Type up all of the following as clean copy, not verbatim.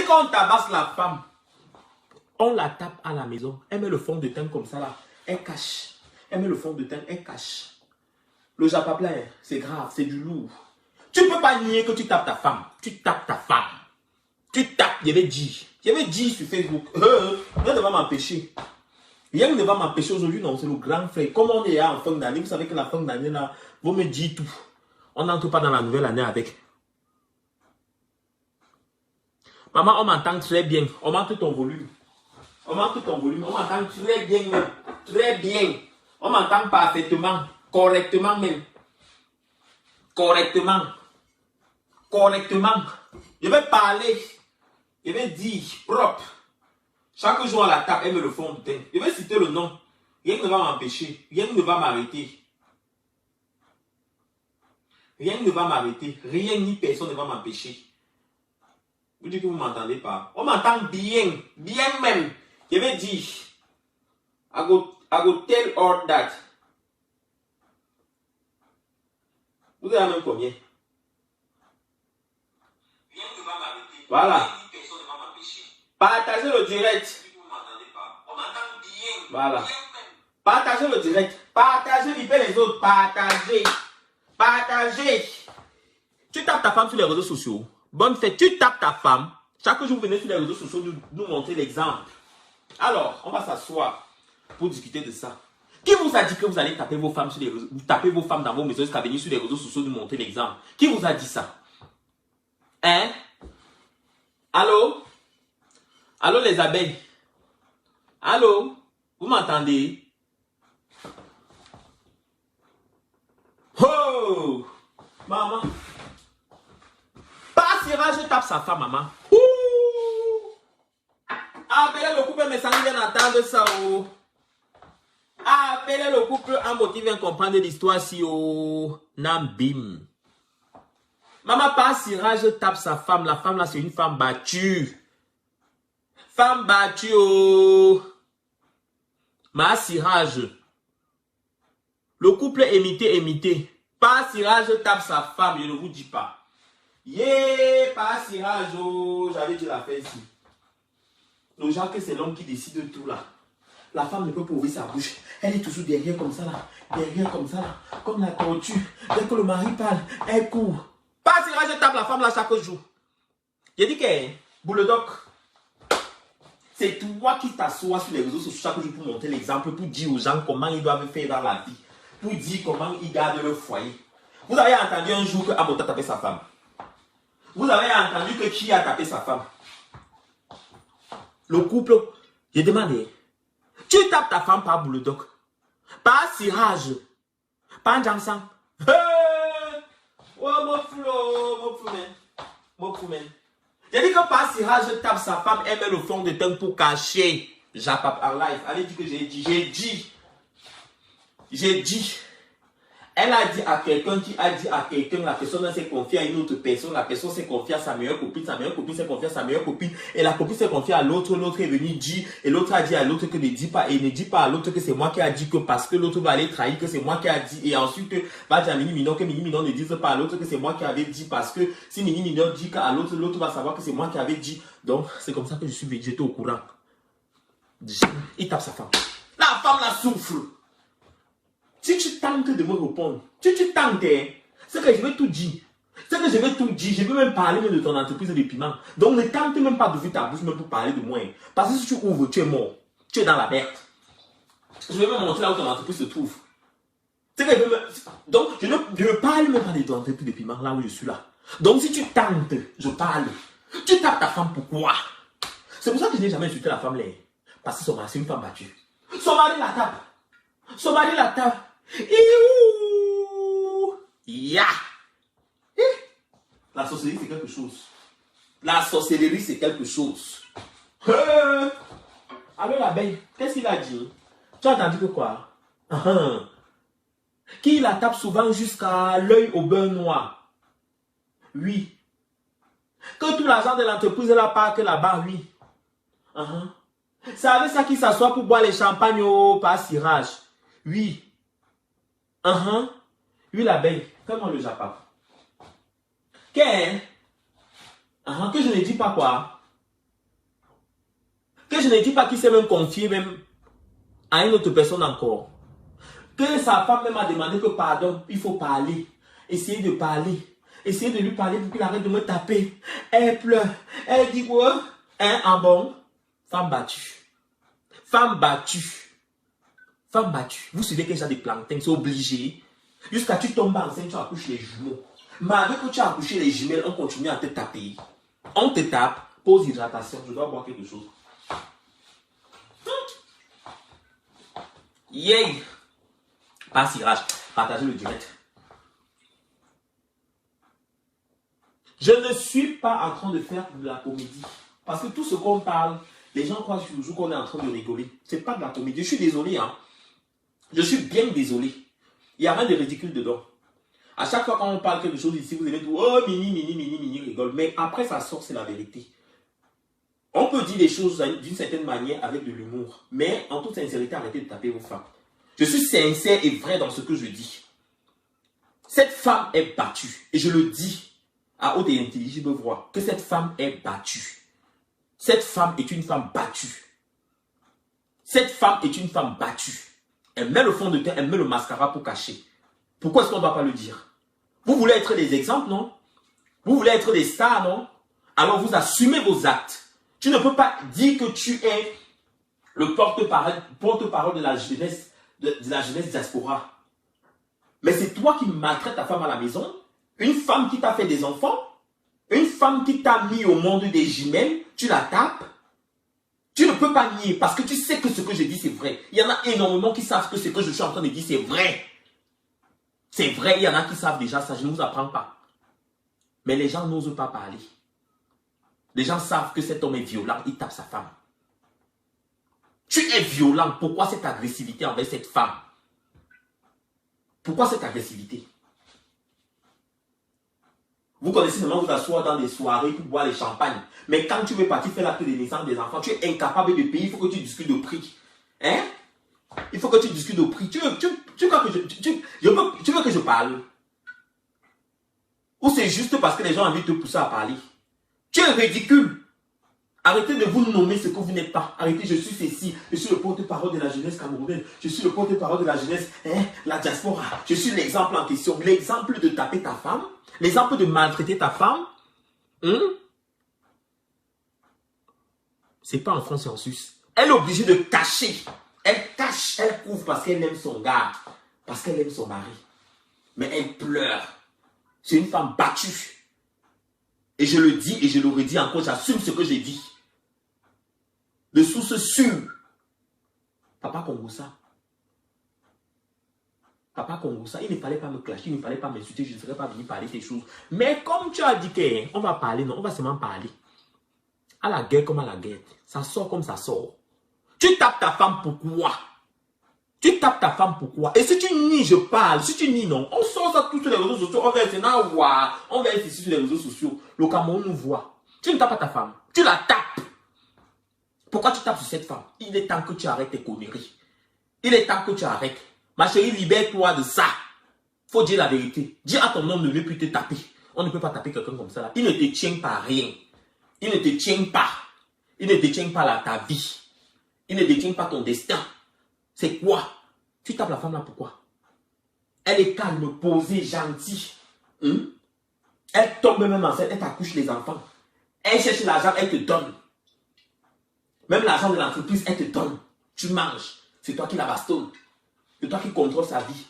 dit qu'on tabasse la femme, on la tape à la maison, elle met le fond de teint comme ça là, elle cache. Elle met le fond de teint, elle cache. Le japapla, c'est grave, c'est du lourd. Tu ne peux pas nier que tu tapes ta femme. Tu tapes ta femme. Tu tapes, il y avait dit sur Facebook. Rien ne va m'empêcher. Rien ne va m'empêcher aujourd'hui, non, c'est le grand frère. Comme on est en fin d'année, vous savez que la fin d'année là, vous me dites tout. On n'entre pas dans la nouvelle année avec. Maman, on m'entend très bien. On monte ton volume. On monte ton volume. On m'entend très bien même. Très bien. On m'entend parfaitement. Correctement même. Correctement. Correctement. Je vais parler. Je vais dire propre. Chaque jour à la table, elle me le font. Je vais citer le nom. Rien ne va m'empêcher. Rien ne va m'arrêter. Rien ne va m'arrêter. Rien ni personne ne va m'empêcher. Vous dites que vous ne m'entendez pas. On m'entend bien. Bien même. Je vais dire. I go tell all that. Vous avez même combien? Rien ne va m'arrêter. Voilà. Personne ne va m'empêcher. Partagez le direct. Vous ne m'entendez pas. On m'entend bien. Voilà. Bien même. Partagez le direct. Partagez, libérez les autres. Partagez. Partagez. Tu tapes ta femme sur les réseaux sociaux. Bonne fête. Tu tapes ta femme. Chaque jour, vous venez sur les réseaux sociaux nous montrer l'exemple. Alors, on va s'asseoir pour discuter de ça. Qui vous a dit que vous allez taper vos femmes sur les réseaux, vous tapez vos femmes dans vos maisons jusqu'à venir sur les réseaux sociaux nous montrer l'exemple? Qui vous a dit ça? Hein? Allô? Allô les abeilles? Allô? Vous m'entendez? Oh! Maman. Pas si je tape sa femme, maman. Ouh! Appelez le couple, mais ça ne vient entendre ça. Oh. Appelez le couple en mot qui vient comprendre l'histoire si oh. Nambim. Maman, pas si je tape sa femme. La femme là, c'est une femme battue. Femme battue, oh. Ma sirage. Le couple imité. Pas sirage tape sa femme, je ne vous dis pas. Yeah, pas sirage, oh. J'avais dit la faire ici. Le genre que c'est l'homme qui décide de tout là. La femme ne peut pas ouvrir sa bouche. Elle est toujours derrière comme ça là. Derrière comme ça là. Comme la tortue. Dès que le mari parle, elle court. Pas sirage je tape la femme là chaque jour. J'ai dit que, Bulldog, c'est toi qui t'assois sur les réseaux sociaux chaque jour pour montrer l'exemple, pour dire aux gens comment ils doivent faire dans la vie, pour dire comment ils gardent leur foyer. Vous avez entendu un jour que Abota a tapé sa femme. Vous avez entendu que qui a tapé sa femme? Le couple, j'ai demandé, tu tapes ta femme par Bulldog, par Sirage, par Jansan. J'ai dit que par Sirage tape sa femme, elle met le fond de teint pour cacher. Japap en live. Allez dire que j'ai dit. Elle a dit à quelqu'un qui a dit à quelqu'un, la personne s'est confiée à une autre personne, la personne s'est confiée à sa meilleure copine s'est confiée à sa meilleure copine, et la copine s'est confiée à l'autre, l'autre est venu dire, et l'autre a dit à l'autre que ne dit pas, et ne dit pas à l'autre que c'est moi qui a dit que parce que l'autre va aller trahir, que c'est moi qui a dit, et ensuite va dire à Mini Minon que Mini Minon ne dise pas à l'autre que c'est moi qui avais dit, parce que si Mini Minon dit qu'à l'autre, l'autre va savoir que c'est moi qui avais dit. Donc, c'est comme ça que je suis venu, j'étais au courant. Il tape sa femme. La femme la souffle. Si tu tentes de me répondre, tu tentes, c'est que je vais tout dire. C'est que je vais tout dire. Je vais même parler de ton entreprise de piment. Donc ne tente même pas d'ouvrir ta bouche même pour parler de moi. Parce que si tu ouvres, tu es mort. Tu es dans la bête. Je vais même montrer là où ton entreprise se trouve. C'est que je vais me... Donc je ne parle même pas de ton entreprise de piment là où je suis là. Donc si tu tentes, je parle. Tu tapes ta femme pourquoi? C'est pour ça que je n'ai jamais insulté la femme là. Parce que son mari, c'est une femme battue. Son mari la tape. Son mari la tape. Ya! La sorcellerie, c'est quelque chose. La sorcellerie, c'est quelque chose. Alors l'abeille, qu'est-ce qu'il a dit? Tu as entendu que quoi? Qui la tape souvent jusqu'à l'œil au beurre noir? Oui. Que tout l'argent de l'entreprise est là part que là-bas, oui. C'est avec ça qu'il s'assoit pour boire les champagnes par cirage. Oui. Oui, l'abeille. Fais-moi le japap. Que je ne dis pas quoi? je ne dis pas qu'il s'est même confié même à une autre personne encore. Que sa femme même a demandé que pardon, il faut parler. Essayer de parler. Essayer de lui parler pour qu'il arrête de me taper. Elle pleure. Elle dit quoi? Hein, ah bon? Femme battue. Femme battue. Femme battue. Vous savez qu'il y a des plantains, c'est obligé. Jusqu'à tu tombes enceinte, tu accouches les jumeaux. Malgré que tu as accouché les jumelles, on continue à te taper. On te tape, pause hydratation. Je dois boire quelque chose. Yay! Pas cirage. Partagez le direct. Je ne suis pas en train de faire de la comédie. Parce que tout ce qu'on parle, les gens croient toujours qu'on est en train de rigoler. Ce n'est pas de la comédie. Je suis désolé. Hein. Je suis bien désolé. Il n'y a rien de ridicule dedans. À chaque fois quand on parle quelque chose ici, vous allez dire, oh, mini, rigole. Mais après, ça sort, c'est la vérité. On peut dire des choses d'une certaine manière avec de l'humour. Mais en toute sincérité, arrêtez de taper vos femmes. Je suis sincère et vrai dans ce que je dis. Cette femme est battue. Et je le dis à haute et intelligible voix, que cette femme est battue. Cette femme est une femme battue. Cette femme est une femme battue. Elle met le fond de teint, elle met le mascara pour cacher. Pourquoi est-ce qu'on ne doit pas le dire? Vous voulez être des exemples, non? Vous voulez être des stars, non? Alors vous assumez vos actes. Tu ne peux pas dire que tu es le porte-parole de la jeunesse, de la jeunesse diaspora. Mais c'est toi qui maltraites ta femme à la maison. Une femme qui t'a fait des enfants. Une femme qui t'a mis au monde des jumelles. Tu la tapes. Tu ne peux pas nier parce que tu sais que ce que je dis c'est vrai. Il y en a énormément qui savent que ce que je suis en train de dire c'est vrai. C'est vrai, il y en a qui savent déjà ça, je ne vous apprends pas. Mais les gens n'osent pas parler. Les gens savent que cet homme est violent, il tape sa femme. Tu es violent, pourquoi cette agressivité envers cette femme? Pourquoi cette agressivité? Vous connaissez seulement vous asseoir dans des soirées pour boire les champagnes. Mais quand tu veux partir faire l'acte de naissance des enfants, tu es incapable de payer, il faut que tu discutes de prix. Hein? Il faut que tu discutes de prix. Tu veux que je parle? Ou c'est juste parce que les gens ont envie de te pousser à parler? Tu es ridicule. Arrêtez de vous nommer ce que vous n'êtes pas. Arrêtez, je suis ceci. Je suis le porte-parole de la jeunesse camerounaise. Je suis le porte-parole de la jeunesse, la diaspora. Je suis l'exemple en question. L'exemple de taper ta femme. L'exemple de maltraiter ta femme. C'est pas en France et en Suisse. Elle est obligée de cacher. Elle cache, elle couvre parce qu'elle aime son gars. Parce qu'elle aime son mari. Mais elle pleure. C'est une femme battue. Et je le dis et je le redis encore, j'assume ce que j'ai dit. De source sûre. Papa Kongosa. Papa Kongosa, il ne fallait pas me clasher, il ne fallait pas m'insulter, je ne serais pas venu parler des choses. Mais comme tu as dit qu'on va parler, non, on va seulement parler. À la guerre comme à la guerre. Ça sort comme ça sort. Tu tapes ta femme pourquoi? Tu tapes ta femme pourquoi? Et si tu nies, je parle. Si tu nies, non. On sort ça tous sur les réseaux sociaux. On va être ici sur les réseaux sociaux. Le Cameroun nous voit. Tu ne tapes pas ta femme. Tu la tapes. Pourquoi tu tapes sur cette femme? Il est temps que tu arrêtes tes conneries. Il est temps que tu arrêtes. Ma chérie, libère-toi de ça. Faut dire la vérité. Dis à ton homme de ne plus te taper. On ne peut pas taper quelqu'un comme ça là. Il ne te tient pas à rien. Il ne te tient pas. Il ne te tient pas à ta vie. Il ne détient pas ton destin. C'est quoi? Tu tapes la femme là, pourquoi? Elle est calme, posée, gentille. Elle tombe même enceinte, elle t'accouche les enfants. Elle cherche l'argent, elle te donne. Même l'argent de l'entreprise, elle te donne. Tu manges. C'est toi qui la bastonne. C'est toi qui contrôle sa vie.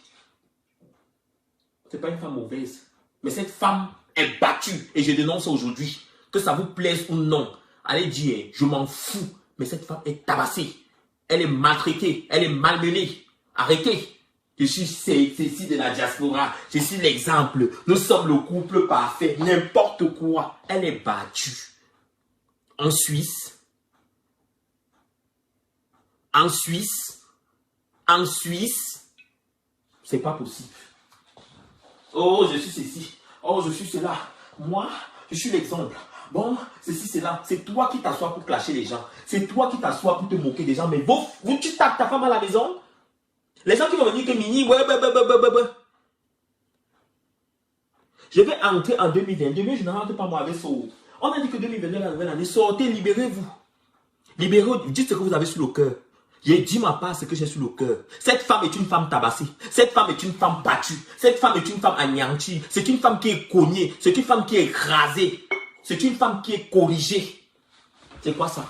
C'est pas une femme mauvaise. Mais cette femme est battue. Et je dénonce aujourd'hui. Que ça vous plaise ou non. Allez dire, je m'en fous. Mais cette femme est tabassée. Elle est maltraitée. Elle est malmenée. Arrêtez. Je suis ceci de la diaspora. Je suis l'exemple. Nous sommes le couple parfait. N'importe quoi. Elle est battue. En Suisse. En Suisse. En Suisse. C'est pas possible. Oh, je suis ceci. Oh, je suis cela. Moi, je suis l'exemple. Bon, ceci, c'est là. C'est toi qui t'assois pour clasher les gens. C'est toi qui t'assois pour te moquer des gens. Mais vous, tu tapes ta femme à la maison. Les gens qui vont me dire que Mini, Je vais entrer en 2022, mais je ne rentre pas moi avec ça. On a dit que 2022 est la nouvelle année. Sortez, libérez-vous. Libérez, dites ce que vous avez sur le cœur. J'ai dit ma part ce que j'ai sur le cœur. Cette femme est une femme tabassée. Cette femme est une femme battue. Cette femme est une femme anéantie. C'est une femme qui est cognée. C'est une femme qui est écrasée. C'est une femme qui est corrigée. C'est quoi ça?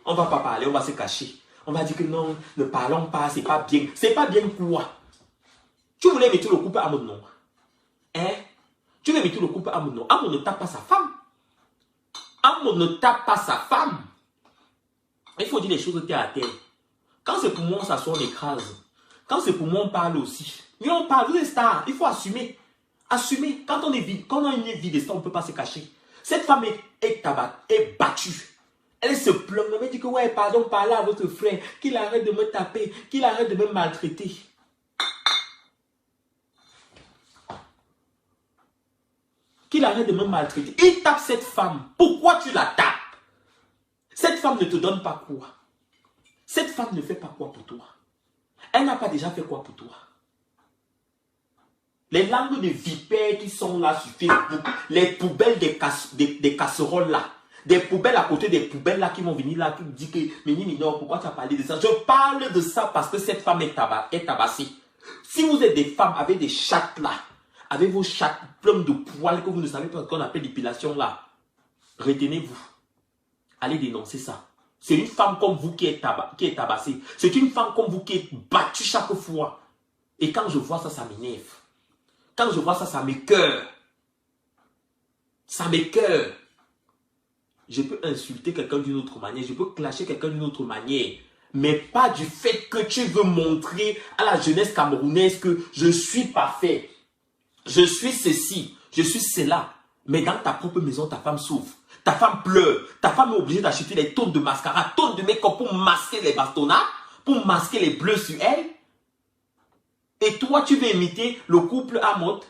On ne va pas parler, on va se cacher. On va dire que non, ne parlons pas, c'est pas bien. C'est pas bien quoi? Tu voulais mettre le couple à mon nom. Hein? Tu veux mettre le couple à mon nom. Amon ne tape pas sa femme. Amon ne tape pas sa femme. Il faut dire les choses terre à terre. Quand c'est pour moi, on s'assoit, on écrase. Quand c'est pour moi, on parle aussi. Mais on parle, vous êtes star, il faut assumer. Assumer. Quand on est vide, quand on a une vie de star, on ne peut pas se cacher. Cette femme est battue. Elle se plaint, elle dit que ouais, pardon, parlez à votre frère, qu'il arrête de me taper, qu'il arrête de me maltraiter. Qu'il arrête de me maltraiter. Il tape cette femme. Pourquoi tu la tapes? Cette femme ne te donne pas quoi? Cette femme ne fait pas quoi pour toi? Elle n'a pas déjà fait quoi pour toi? Les langues de vipères qui sont là sur Facebook, les poubelles des casseroles là, des poubelles à côté des poubelles là qui vont venir là, qui me disent que Mini Minor, pourquoi tu as parlé de ça? Je parle de ça parce que cette femme est tabassée. Si vous êtes des femmes avec des chattes là, avec vos chattes pleines de poils que vous ne savez pas ce qu'on appelle l'épilation là, retenez-vous. Allez dénoncer ça. C'est une femme comme vous qui est tabassée. C'est une femme comme vous qui est battue chaque fois. Et quand je vois ça, ça m'énerve. Quand je vois ça, ça m'écoeure. Ça m'écoeure. Je peux insulter quelqu'un d'une autre manière. Je peux clasher quelqu'un d'une autre manière. Mais pas du fait que tu veux montrer à la jeunesse camerounaise que je suis parfait. Je suis ceci. Je suis cela. Mais dans ta propre maison, ta femme souffre. Ta femme pleure. Ta femme est obligée d'acheter des tonnes de mascara, tonnes de make-up pour masquer les bastonnats, pour masquer les bleus sur elle. Et toi, tu veux imiter le couple à mode.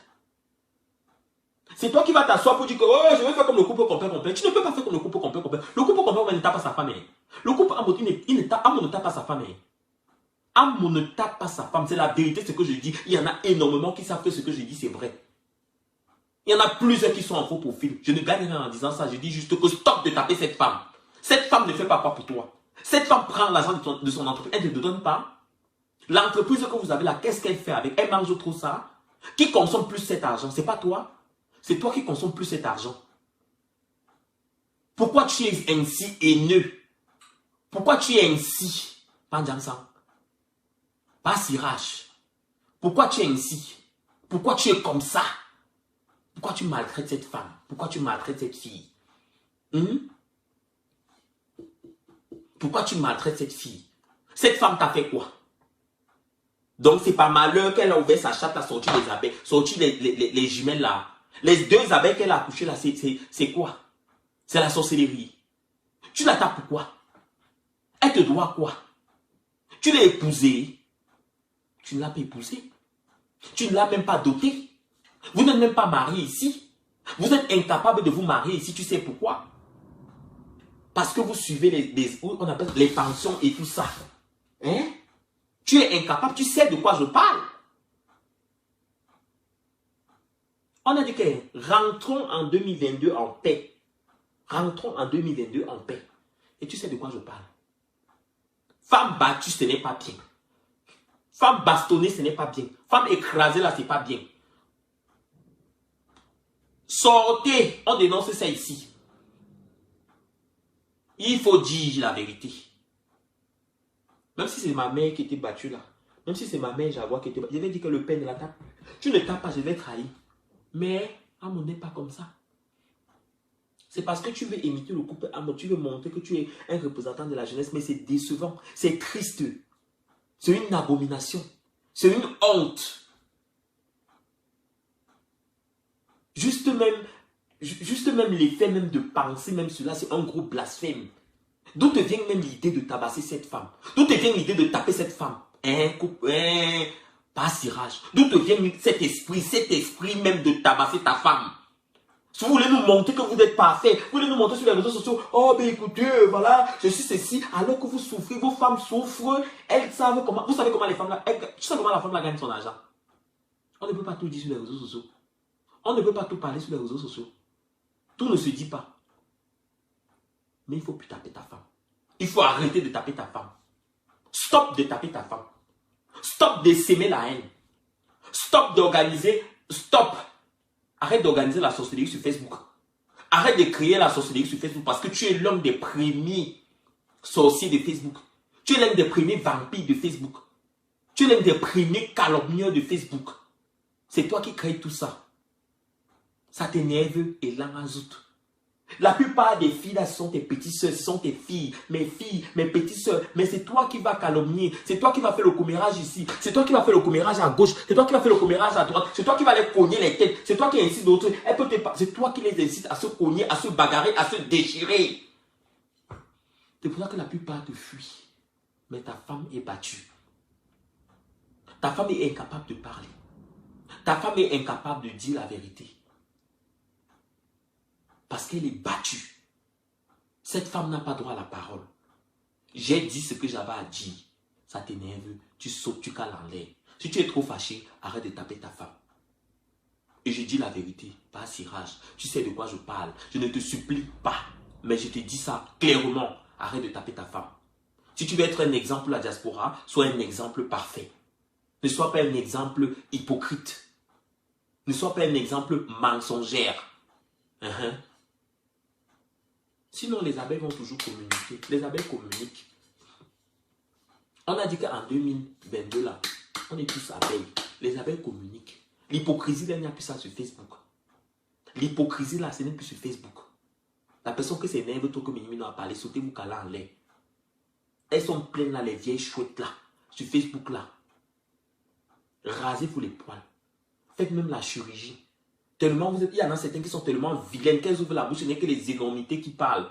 C'est toi qui vas t'asseoir pour dire que oh, je vais faire comme le couple complet. Tu ne peux pas faire comme le couple complet. Le couple complet, on ne tape pas sa femme. Le couple à mode, il ne tape pas sa femme. Amon ne tape pas sa femme. C'est la vérité, ce que je dis. Il y en a énormément qui savent que ce que je dis, c'est vrai. Il y en a plusieurs qui sont en faux profil. Je ne gagne rien en disant ça. Je dis juste que stop de taper cette femme. Cette femme ne fait pas quoi pour toi. Cette femme prend l'argent de son entreprise. Elle ne te donne pas. L'entreprise que vous avez là, qu'est-ce qu'elle fait avec? Elle mange trop ça. Qui consomme plus cet argent? C'est pas toi. C'est toi qui consomme plus cet argent. Pourquoi tu es ainsi haineux? Pourquoi tu es ainsi? Pas Jansan. Pas Sirach. Pourquoi tu es ainsi? Pourquoi tu es comme ça? Pourquoi tu maltraites cette femme? Pourquoi tu maltraites cette fille? Pourquoi tu maltraites cette fille? Cette femme t'a fait quoi? Donc c'est par malheur qu'elle a ouvert sa chatte, a sorti les abeilles, sorti les jumelles là. Les deux abeilles qu'elle a accouchées là, c'est quoi? C'est la sorcellerie. Tu la tapes pourquoi? Elle te doit quoi? Tu l'as épousée. Tu ne l'as pas épousée. Tu ne l'as même pas dotée. Vous n'êtes même pas marié ici. Vous êtes incapable de vous marier ici. Tu sais pourquoi? Parce que vous suivez on appelle les pensions et tout ça. Hein? Tu es incapable. Tu sais de quoi je parle. On a dit que rentrons en 2022 en paix. Rentrons en 2022 en paix. Et tu sais de quoi je parle. Femme battue, ce n'est pas bien. Femme bastonnée, ce n'est pas bien. Femme écrasée, là, ce n'est pas bien. Sortez, on dénonce ça ici. Il faut dire la vérité. Même si c'est ma mère qui était battue là, même si c'est ma mère Jaguar qui était battue, je vais dire que le père ne la tape. Tu ne tapes pas, je vais trahir. Mais Amon n'est pas comme ça. C'est parce que tu veux imiter le couple Amon, tu veux montrer que tu es un représentant de la jeunesse, mais c'est décevant, c'est triste. C'est une abomination. C'est une honte. Juste même l'effet même de penser même cela, c'est un gros blasphème. D'où te vient même l'idée de tabasser cette femme? D'où te vient l'idée de taper cette femme? Pas Sirach. D'où te vient cet esprit même de tabasser ta femme? Si vous voulez nous montrer que vous êtes parfait, vous voulez nous montrer sur les réseaux sociaux, oh ben écoutez, voilà, je suis ceci, alors que vous souffrez, vos femmes souffrent, elles savent comment, vous savez comment les femmes là, tu sais comment la femme là gagne son argent? On ne peut pas tout dire sur les réseaux sociaux. On ne peut pas tout parler sur les réseaux sociaux. Tout ne se dit pas. Mais il ne faut plus taper ta femme. Il faut arrêter de taper ta femme. Stop de taper ta femme. Stop de s'aimer la haine. Stop d'organiser. Stop. Arrête d'organiser la sorcellerie sur Facebook. Arrête de créer la sorcellerie sur Facebook parce que tu es l'un des premiers sorciers de Facebook. Tu es l'un des premiers vampires de Facebook. Tu es l'un des premiers calomnieurs de Facebook. C'est toi qui crée tout ça. Ça t'énerve et l'enrazoute. La plupart des filles là sont tes petites soeurs, ce sont tes filles, mes petites soeurs. Mais c'est toi qui vas calomnier, c'est toi qui vas faire le commérage ici, c'est toi qui vas faire le commérage à gauche, c'est toi qui vas faire le commérage à droite, c'est toi qui vas les cogner les têtes, c'est toi qui incite d'autres. C'est toi qui les incite à se cogner, à se bagarrer, à se déchirer. C'est pour ça que la plupart te fuient. Mais ta femme est battue. Ta femme est incapable de parler. Ta femme est incapable de dire la vérité. Parce qu'elle est battue. Cette femme n'a pas droit à la parole. J'ai dit ce que j'avais à dire. Ça t'énerve, tu sautes, tu cales en l'air. Si tu es trop fâché, arrête de taper ta femme. Et je dis la vérité, pas cirage. Tu sais de quoi je parle. Je ne te supplie pas. Mais je te dis ça clairement. Arrête de taper ta femme. Si tu veux être un exemple à la diaspora, sois un exemple parfait. Ne sois pas un exemple hypocrite. Ne sois pas un exemple mensongère. Sinon, les abeilles vont toujours communiquer. Les abeilles communiquent. On a dit qu'en 2022, là, on est tous abeilles. Les abeilles communiquent. L'hypocrisie, là, il n'y a plus ça sur Facebook. L'hypocrisie, là, ce n'est plus sur Facebook. La personne qui s'énerve, trop que Minimino a parlé, sautez-vous caler en l'air. Elles sont pleines, là, les vieilles chouettes, là, sur Facebook, là. Rasez-vous les poils. Faites même la chirurgie. Tellement il y en a certains qui sont tellement vilaines qu'elles ouvrent la bouche, ce n'est que les énormités qui parlent.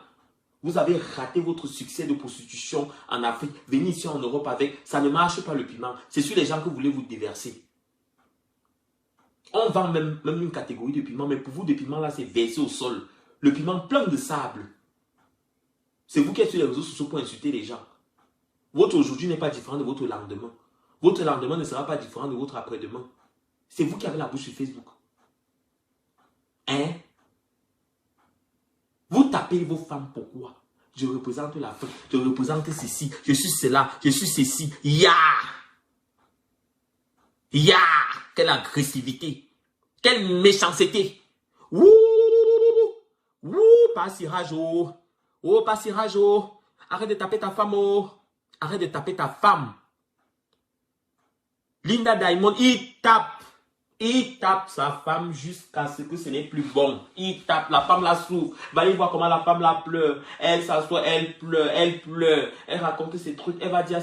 Vous avez raté votre succès de prostitution en Afrique. Venez ici en Europe avec, ça ne marche pas le piment. C'est sur les gens que vous voulez vous déverser. On vend même une catégorie de piment, mais pour vous, le piment là, c'est versé au sol. Le piment plein de sable. C'est vous qui êtes sur les réseaux sociaux pour insulter les gens. Votre aujourd'hui n'est pas différent de votre lendemain. Votre lendemain ne sera pas différent de votre après-demain. C'est vous qui avez la bouche sur Facebook. Hein? Vous tapez vos femmes, pourquoi? Je représente l'Afrique, je représente ceci, je suis cela, je suis ceci. Ya! Ya! Quelle agressivité! Quelle méchanceté! Ouh! Ouh! Pas cirage, oh! Oh, pas cirage, oh! Arrête de taper ta femme, oh! Arrête de taper ta femme! Linda Diamond, il tape sa femme jusqu'à ce que ce n'est plus bon. Il tape, la femme la souffre. Va aller voir comment la femme la pleure. Elle s'assoit, elle pleure, elle raconte ses trucs. Elle va dire,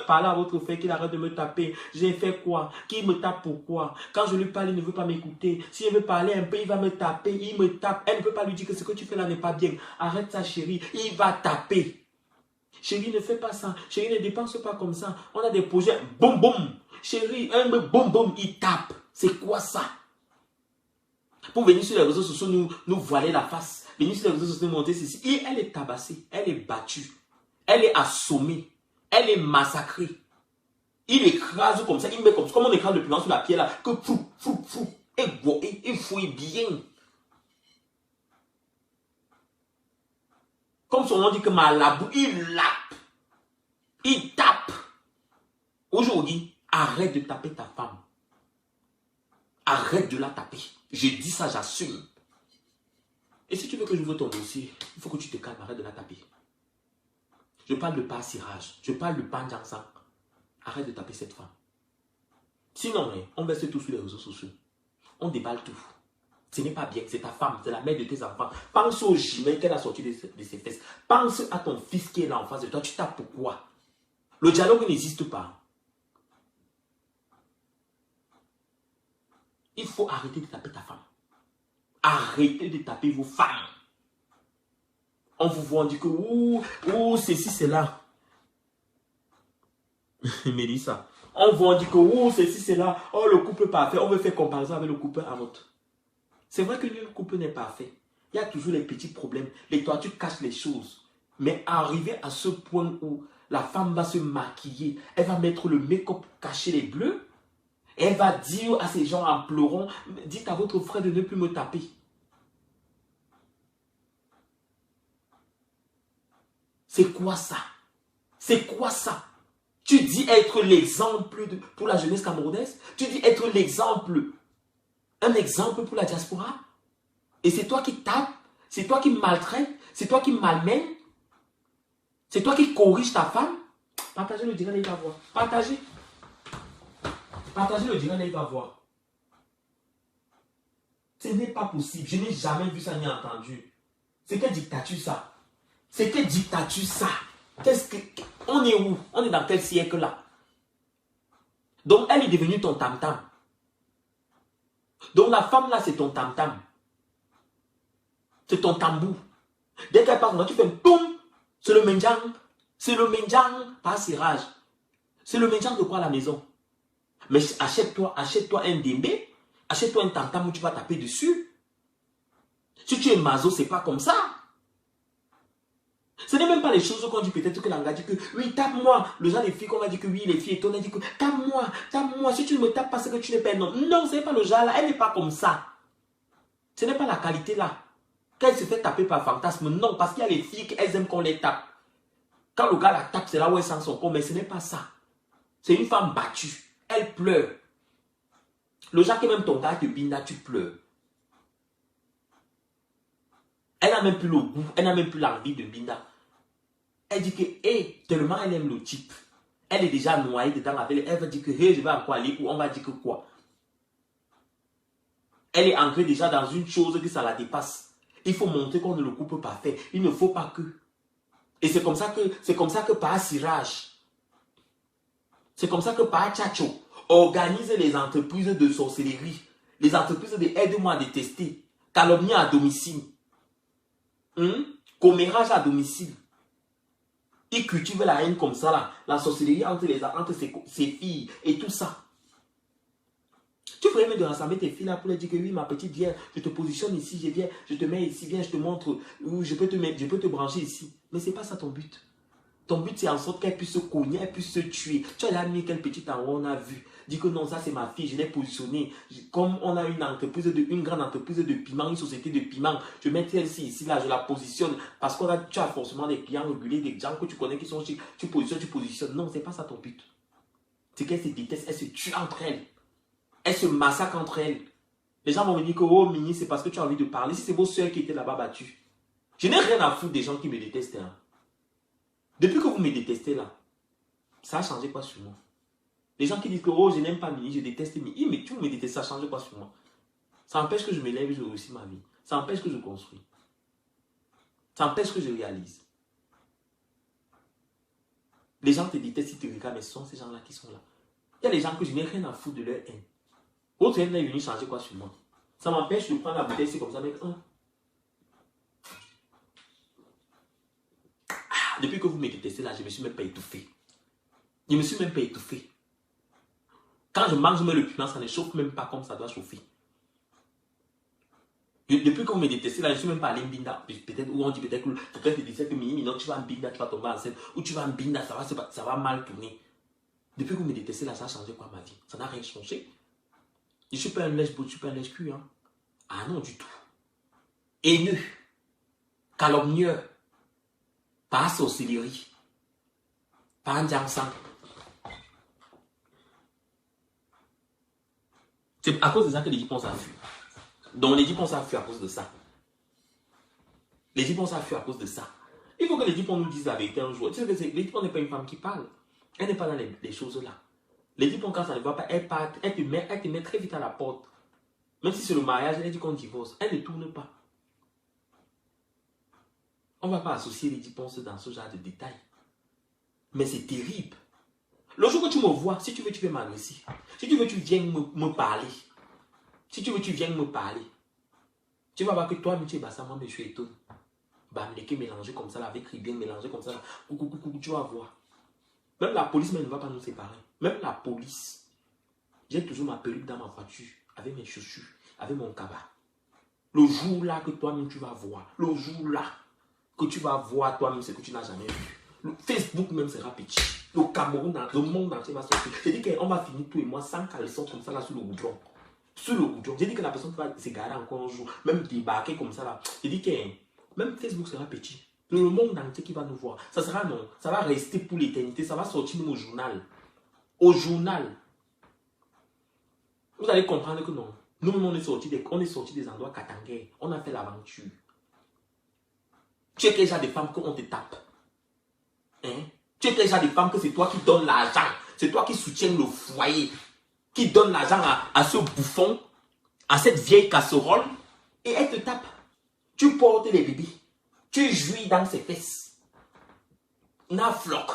parlez à votre frère qu'il arrête de me taper. J'ai fait quoi? Qui me tape pourquoi? Quand je lui parle, il ne veut pas m'écouter. Si elle veut parler un peu, il va me taper. Il me tape. Elle ne peut pas lui dire que ce que tu fais là n'est pas bien. Arrête ça, chérie. Il va taper. Chérie, ne fais pas ça. Chérie, ne dépense pas comme ça. On a des projets. Boum, boum. Chérie, un boum, boum, il tape. C'est quoi ça? Pour venir sur les réseaux sociaux, nous voiler la face. Venir sur les réseaux sociaux, nous montrer ceci. Et elle est tabassée. Elle est battue. Elle est assommée. Elle est massacrée. Il écrase comme ça. Il met comme ça. Comme on écrase le piment sur la pierre là. Que fou. Et il fouille bien. Comme son nom dit que Malabou, il lappe. Il tape. Aujourd'hui, arrête de taper ta femme. Arrête de la taper. Je dis ça, j'assume. Et si tu veux que j'ouvre ton dossier, il faut que tu te calmes, arrête de la taper. Je parle de pas cirage. Je parle de pas d'ensemble. Arrête de taper cette femme. Sinon, on verse tout sur les réseaux sociaux. On déballe tout. Ce n'est pas bien, c'est ta femme, c'est la mère de tes enfants. Pense au jumelles qu'elle a sorti de ses fesses. Pense à ton fils qui est là en face de toi. Tu tapes pourquoi? Le dialogue n'existe pas. Il faut arrêter de taper ta femme. Arrêtez de taper vos femmes. On vous voit, on dit que ceci, c'est là. Mélissa. On vous dit que ceci, c'est là. Oh, le couple parfait. On veut faire comparaison avec le couple à votre. C'est vrai que le couple n'est pas parfait. Il y a toujours les petits problèmes. Les toitures cachent les choses. Mais arriver à ce point où la femme va se maquiller, elle va mettre le make-up pour cacher les bleus, et elle va dire à ces gens en pleurant, dites à votre frère de ne plus me taper. C'est quoi ça? C'est quoi ça? Tu dis être l'exemple pour la jeunesse camerounaise? Tu dis être l'exemple, un exemple pour la diaspora? Et c'est toi qui tapes? C'est toi qui maltraites? C'est toi qui malmènes? C'est toi qui corriges ta femme? Partagez le direct, il va voir. Partagez. Partagez le direct, il va voir. Ce n'est pas possible. Je n'ai jamais vu ça ni entendu. C'est quelle dictature ça? C'est quelle dictature ça? On est où? On est dans quel siècle là? Donc elle est devenue ton tam-tam. Donc la femme là c'est ton tam-tam. C'est ton tambour. Dès qu'elle passe, tu fais un boum. C'est le menjang. C'est le menjang par cirage. C'est le menjang de quoi à la maison? Mais achète-toi un dembé. Achète-toi un tam-tam où tu vas taper dessus. Si tu es mazo, c'est pas comme ça. Ce n'est même pas les choses qu'on dit peut-être que l'anga dit que oui, tape-moi. Le genre des filles qu'on va dire que oui, les filles et tout, on a dit que tape-moi, tape-moi. Si tu ne me tapes pas, c'est que tu n'es pas un homme. Non, ce n'est pas le genre là. Elle n'est pas comme ça. Ce n'est pas la qualité là. Qu'elle se fait taper par fantasme, non, parce qu'il y a les filles qu'elles aiment qu'on les tape. Quand le gars la tape, c'est là où elle sent son corps, mais ce n'est pas ça. C'est une femme battue. Elle pleure. Le genre que même ton gars te binda, tu pleures. Elle n'a même plus le goût, elle n'a même plus l'envie de binda. Elle dit que, hé, tellement elle aime le type. Elle est déjà noyée dedans avec elle. Elle va dire que, hé, je vais encore aller où? On va dire que quoi? Elle est entrée déjà dans une chose que ça la dépasse. Il faut montrer qu'on ne le coupe pas fait. Il ne faut pas que. Et c'est comme ça que par Sirage, c'est comme ça que par Tchacho organise les entreprises de sorcellerie, les entreprises de aide-moi à détester, calomnie à domicile, commérage à domicile. Il cultive la haine comme ça là, la sorcellerie entre ses filles et tout ça. Tu ferais même de rassembler tes filles là pour leur dire que oui, ma petite, viens, je te positionne ici, je te mets ici, viens, je te montre où je peux te brancher ici. Mais ce n'est pas ça ton but. Ton but, c'est en sorte qu'elle puisse se cogner, elle puisse se tuer. Tu as mis quelle petite en haut, on a vu. Dis que non, ça c'est ma fille, je l'ai positionnée. Comme on a une grande entreprise de piment, une société de piment, je mets celle-ci ici, là, je la positionne. Parce que tu as forcément des clients réguliers, des gens que tu connais qui sont chics. Tu positionnes. Non, ce n'est pas ça ton but. C'est qu'elles se détestent, elles se tuent entre elles. Elles se massacrent entre elles. Les gens vont me dire que, oh, Mini, c'est parce que tu as envie de parler. Si c'est vos soeurs qui étaient là-bas battues. Je n'ai rien à foutre des gens qui me détestent. Hein. Depuis que vous me détestez là, ça a changé quoi sur moi? Les gens qui disent que, oh, je n'aime pas Mini, je déteste Mini. Mais tu me détestes, ça a changé quoi sur moi? Ça empêche que je me lève et je réussis ma vie. Ça empêche que je construis. Ça empêche que je réalise. Les gens te détestent, ils te regardent, mais ce sont ces gens-là qui sont là. Il y a des gens que je n'ai rien à foutre de leur haine. Votre haine est venue changer quoi sur moi? Ça m'empêche de prendre la bouteille, c'est comme ça, mec. Depuis que vous me détestez là, je ne me suis même pas étouffé. Je ne me suis même pas étouffé. Quand je mange, je mets le piment, ça ne chauffe même pas comme ça doit chauffer. Depuis que vous me détestez là, je ne suis même pas allé en binda. Peut-être, ou on dit peut-être que quelqu'un te disait que Mini, non, tu vas en binda, tu vas tomber enceinte. Ou tu vas en binda, ça va mal tourner. Depuis que vous me détestez là, ça a changé quoi ma vie? Ça n'a rien changé. Je ne suis pas un lèche-bout, je ne suis pas un lèche-cul. Hein. Ah non, du tout. Haineux, calomnieux, pas sorcellerie, pas un sang. C'est à cause de ça que les Dipons a fui. Donc les Dipons a fui à cause de ça. Les Dipons a fui à cause de ça. Il faut que les Dipons nous disent la vérité un jour. Tu sais que les Dipons n'est pas une femme qui parle. Elle n'est pas dans les choses là. Les Dipons, quand ça ne va pas, elle part, elle te met très vite à la porte. Même si c'est le mariage, elle dit qu'on divorce. Elle ne tourne pas. On ne va pas associer les Dipons dans ce genre de détails. Mais c'est terrible. Le jour que tu me vois, si tu veux, tu peux m'agresser. Si tu veux, tu viens me parler. Si tu veux, tu viens me parler. Tu vas voir que toi, tu es bassa, moi, je suis étonné. Bamleke mélangé comme ça, avec Ribien mélangé comme ça. Coucou, tu vas voir. Même la police ne va pas nous séparer. Même la police. J'ai toujours ma perruque dans ma voiture, avec mes chaussures, avec mon cabas. Le jour là que toi-même tu vas voir, le jour là que tu vas voir toi-même ce que tu n'as jamais vu. Le Facebook même sera petit. Le Cameroun, le monde entier va sortir. J'ai dit qu'on va finir tous et moi sans caleçon comme ça là sur le goudron. Sur le goudron. J'ai dit que la personne va se garer encore un jour, même débarquer comme ça là. J'ai dit que même Facebook sera petit. Le monde entier qui va nous voir. Ça sera non. Ça va rester pour l'éternité. Ça va sortir même au journal. Au journal. Vous allez comprendre que non. Nous-mêmes, on est sortis des endroits katanguais. On a fait l'aventure. Tu es déjà des femmes qu'on te tape. Hein? Tu es déjà des femmes que c'est toi qui donnes l'argent. C'est toi qui soutiens le foyer. Qui donne l'argent à ce bouffon, à cette vieille casserole. Et elle te tape. Tu portes les bébés. Tu jouis dans ses fesses. Na floc.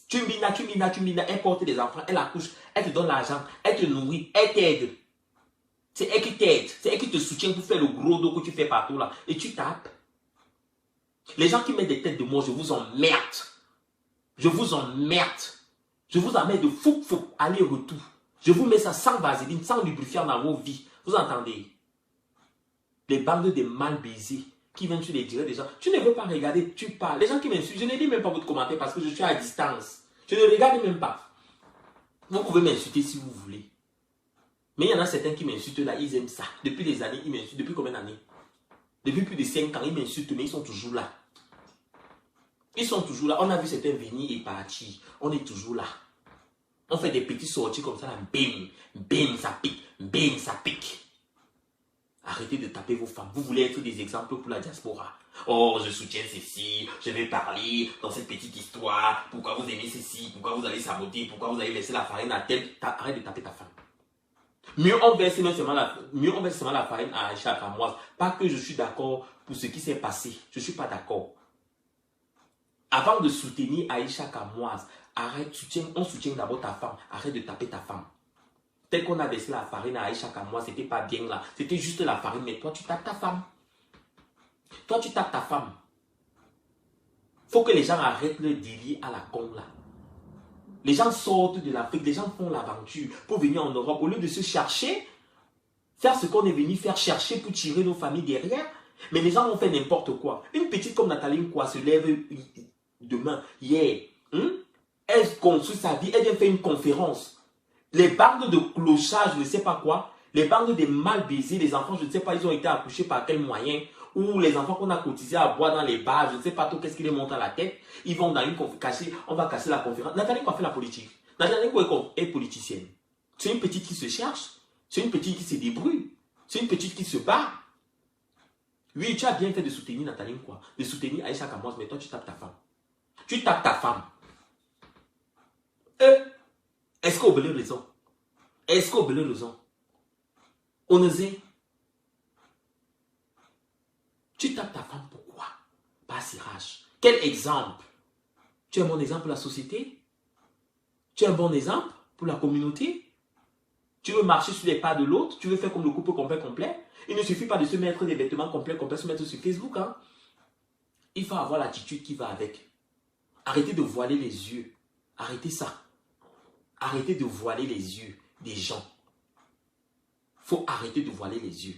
Tu minas, elle porte des enfants, elle accouche, elle te donne l'argent, elle te nourrit, elle t'aide. C'est elle qui t'aide, c'est elle qui te soutient pour faire le gros dos que tu fais partout là. Et tu tapes. Les gens qui mettent des têtes de mort, je vous emmerde. Je vous emmerde. Je vous emmène de fou, aller-retour. Je vous mets ça sans vaseline, sans lubrifiant dans vos vies. Vous entendez? Les bandes de mal baisés qui viennent sur les directs des gens. Tu ne veux pas regarder, tu parles. Les gens qui m'insultent, je ne lis même pas votre commentaire parce que je suis à distance. Je ne regarde même pas. Vous pouvez m'insulter si vous voulez. Mais il y en a certains qui m'insultent là, ils aiment ça. Depuis des années, ils m'insultent. Depuis combien d'années? Depuis plus de 5 ans, ils m'insultent, mais ils sont toujours là. Ils sont toujours là. On a vu certains venir et partir. On est toujours là. On fait des petits sorties comme ça, là. Bim, bim, ça pique. Bim, ça pique. Arrêtez de taper vos femmes. Vous voulez être des exemples pour la diaspora. Oh, je soutiens ceci, je vais parler dans cette petite histoire. Pourquoi vous aimez ceci, pourquoi vous allez saboter, pourquoi vous allez laisser la farine à tel. Arrête de taper ta femme. Mieux on verse seulement la farine à Aïcha Kamoise. Pas que je suis d'accord pour ce qui s'est passé. Je ne suis pas d'accord. Avant de soutenir Aïcha Kamoise, arrête, on soutient d'abord ta femme. Arrête de taper ta femme. Tel qu'on a versé la farine à Aïcha Kamoise, c'était pas bien là. C'était juste la farine, mais toi tu tapes ta femme. Toi tu tapes ta femme. Faut que les gens arrêtent le délire à la con là. Les gens sortent de l'Afrique, les gens font l'aventure pour venir en Europe. Au lieu de se chercher, faire ce qu'on est venu faire, chercher pour tirer nos familles derrière. Mais les gens ont fait n'importe quoi. Une petite comme Nathalie quoi se lève demain, hier. Elle construit sa vie, elle vient faire une conférence. Les bandes de clochage, je ne sais pas quoi. Les bandes de mal baisés, les enfants, je ne sais pas, ils ont été accouchés par quel moyen. Ou les enfants qu'on a cotisés à boire dans les bars, je ne sais pas trop qu'est-ce qui les monte à la tête. Ils vont dans une conférence, on va casser la conférence. Nathalie quoi fait la politique? Nathalie quoi est politicienne. C'est une petite qui se cherche. C'est une petite qui se débrouille. C'est une petite qui se bat. Oui, tu as bien fait de soutenir Nathalie quoi. De soutenir Aïcha Kamoise, mais toi tu tapes ta femme. Tu tapes ta femme. Est-ce qu'on veut raison? Est-ce qu'on veut raison? On osait. Tu tapes ta femme pourquoi? Pas sirage. Quel exemple? Tu es un bon exemple pour la société? Tu es un bon exemple pour la communauté? Tu veux marcher sur les pas de l'autre? Tu veux faire comme le couple complet? Il ne suffit pas de se mettre des vêtements complets, se mettre sur Facebook. Hein? Il faut avoir l'attitude qui va avec. Arrêtez de voiler les yeux. Arrêtez ça. Arrêtez de voiler les yeux des gens. Il faut arrêter de voiler les yeux.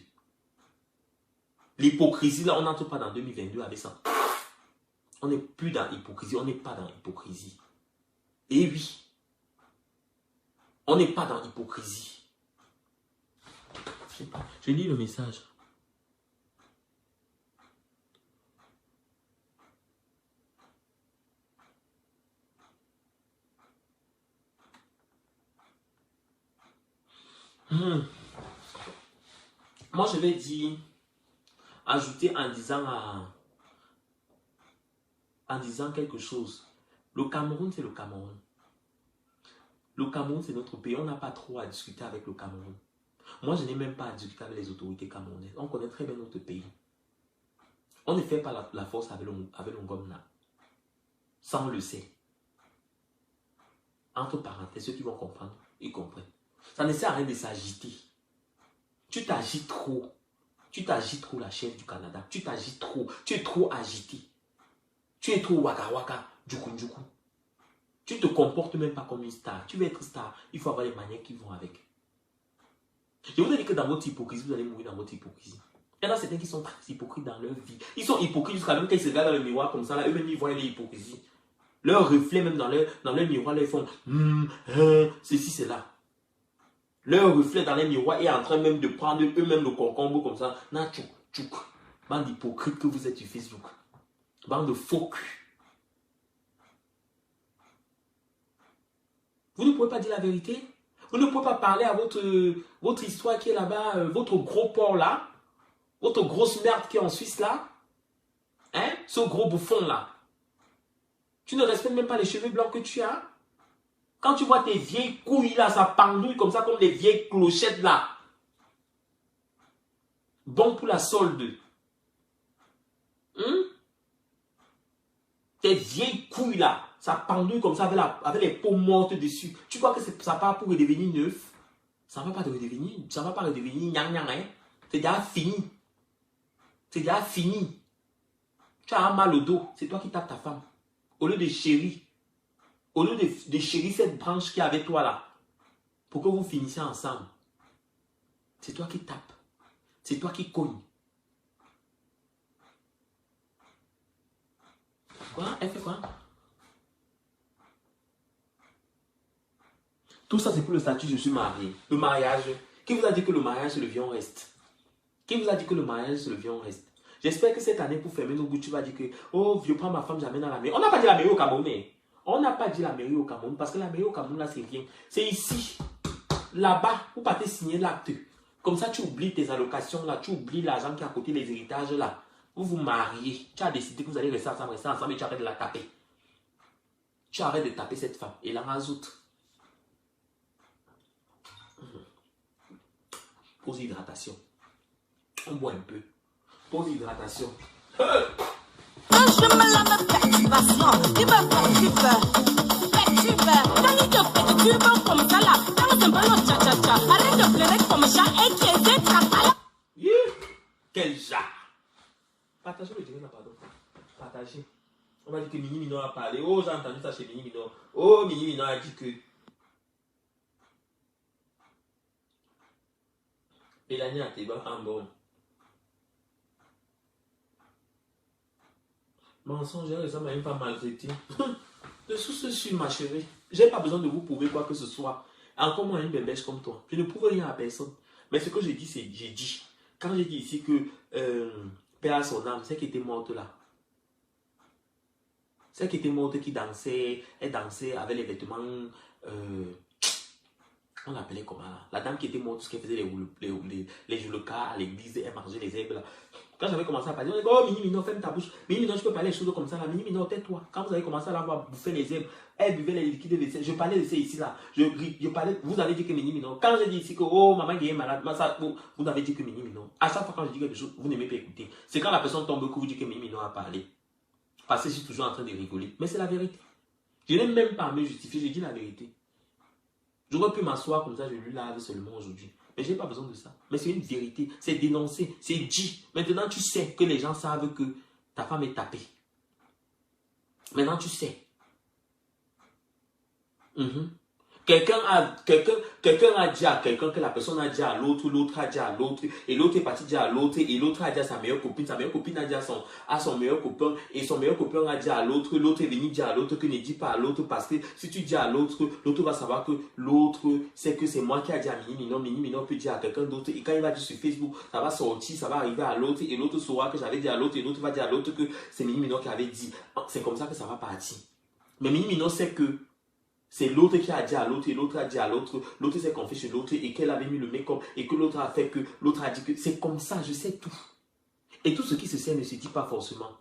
L'hypocrisie, là, on n'entre pas dans 2022 avec ça. On n'est plus dans l'hypocrisie, on n'est pas dans l'hypocrisie. Et oui, on n'est pas dans l'hypocrisie. Je lis le message. Moi, je vais dire, ajouter en disant quelque chose. Le Cameroun, c'est le Cameroun. Le Cameroun, c'est notre pays. On n'a pas trop à discuter avec le Cameroun. Moi, je n'ai même pas à discuter avec les autorités camerounaises. On connaît très bien notre pays. On ne fait pas la force avec l'Ongom là. Ça, on le sait. Entre parenthèses, ceux qui vont comprendre, ils comprennent. Ça ne sert à rien de s'agiter. Tu t'agites trop. Tu t'agites trop, la chef du Canada. Tu t'agites trop. Tu es trop agité. Tu es trop waka waka, djoukou. Tu ne te comportes même pas comme une star. Tu veux être star, il faut avoir les manières qui vont avec. Je vous ai dit que dans votre hypocrisie, vous allez mourir dans votre hypocrisie. Il y en a certains qui sont très hypocrites dans leur vie. Ils sont hypocrites jusqu'à même quand ils se regardent dans le miroir comme ça, eux-mêmes ils voient les hypocrisies. Leur reflet même dans leur miroir, là, ils font ceci, c'est là. Leur reflet dans les miroirs est en train même de prendre eux-mêmes le concombre comme ça. Na tchouk, tchouk. Bande d'hypocrites que vous êtes sur Facebook. Bande de faux cul. Vous ne pouvez pas dire la vérité. Vous ne pouvez pas parler à votre histoire qui est là-bas, votre gros porc là, votre grosse merde qui est en Suisse là. Hein? Ce gros bouffon là. Tu ne respectes même pas les cheveux blancs que tu as. Quand tu vois tes vieilles couilles là, ça pendouille comme ça, comme des vieilles clochettes là. Bon pour la solde. Tes vieilles couilles là, ça pendouille comme ça avec les peaux mortes dessus. Tu crois que ça part pour redevenir neuf? Ça ne va pas redevenir, ça va pas redevenir nyang nyang, hein. C'est déjà fini. C'est déjà fini. Tu as un mal au dos, c'est toi qui tapes ta femme. Au lieu de chérir. Au lieu de chérir cette branche qui est avec toi là. Pour que vous finissiez ensemble. C'est toi qui tapes. C'est toi qui cognes. Quoi? Elle fait quoi? Tout ça c'est pour le statut je suis marié. Le mariage. Qui vous a dit que le mariage c'est le vieux reste? Qui vous a dit que le mariage c'est le vieux reste? J'espère que cette année pour fermer nos bouts tu vas dire que oh vieux prends ma femme j'amène à la mairie. On n'a pas dit la mairie au Cameroun. On n'a pas dit la mairie au Cameroun parce que la mairie au Cameroun là c'est rien. C'est ici. Là-bas vous partez signer l'acte. Comme ça tu oublies tes allocations là. Tu oublies l'argent qui est à côté les héritages là. Vous vous mariez. Tu as décidé que vous allez rester ensemble et tu arrêtes de la taper. Tu arrêtes de taper cette femme et la rajoute. Pause hydratation. On boit un peu. Pause hydratation. Je me la perturbation. Tu vas faire tu veux. Quand il te fait tu veux comme ça là. Quand tu me le cha-cha-cha. Arrête de pleurer comme ça et qui est tracala. Quel genre. Partagez le direct là, pardon. Partagez. On m'a dit que Mini Mino a parlé. Oh, j'ai entendu ça chez Mini Mino. Oh, Mini Mino a dit que. Mélanie a été en bon. Mensongère, ça m'a même pas maltraité. De sous ce sur ma chérie. J'ai pas besoin de vous prouver quoi que ce soit. Encore moins une bébêche comme toi. Je ne prouve rien à personne. Mais ce que j'ai dit, c'est j'ai dit. Quand j'ai dit ici que Père à son âme, c'est qui était morte là. Celle qui était morte qui dansait, elle dansait avec les vêtements. On l'appelait comment là? La dame qui était morte, ce qu'elle faisait les julekas à l'église, elle mangeait les herbes là. Quand j'avais commencé à parler, on dit oh Mini Mino, ferme ta bouche. Mini Mino, je peux parler des choses comme ça là. Mini Mino, tais-toi. Quand vous avez commencé à la voir bouffer les herbes, elle buvait les liquides de vaisselle. Je parlais de ça ici là. Je parlais, vous avez dit que Mini Mino. Quand j'ai dit ici que oh maman qui est malade, ça, vous avez dit que Mini Mino. À chaque fois quand je dis quelque chose, vous n'aimez pas écouter. C'est quand la personne tombe que vous dites que Mini Mino a parlé. Parce que je suis toujours en train de rigoler. Mais c'est la vérité. Je n'ai même pas à me justifier, je dis la vérité. J'aurais pu m'asseoir comme ça, je lui lave seulement aujourd'hui. Mais je n'ai pas besoin de ça. Mais c'est une vérité. C'est dénoncé. C'est dit. Maintenant, tu sais que les gens savent que ta femme est tapée. Maintenant, tu sais. Quelqu'un a dit à quelqu'un que la personne a dit à l'autre, l'autre a dit à l'autre, et l'autre est parti dire à l'autre, et l'autre a dit à sa meilleure copine a dit à son meilleur copain, et son meilleur copain a dit à l'autre, l'autre est venu dire à l'autre que ne dis pas à l'autre, parce que si tu dis à l'autre, l'autre va savoir que l'autre, c'est que c'est moi qui a dit à Mini Mino peut dire à quelqu'un d'autre, et quand il va dire sur Facebook, ça va sortir, ça va arriver à l'autre, et l'autre saura que j'avais dit à l'autre, et l'autre va dire à l'autre que c'est Mini Mino qui avait dit. C'est comme ça que ça va partir. Mais Mini Mino sait que c'est l'autre qui a dit à l'autre et l'autre a dit à l'autre. L'autre s'est confié sur l'autre et qu'elle avait mis le make-up et que l'autre a fait que l'autre a dit que c'est comme ça, je sais tout. Et tout ce qui se sait ne se dit pas forcément.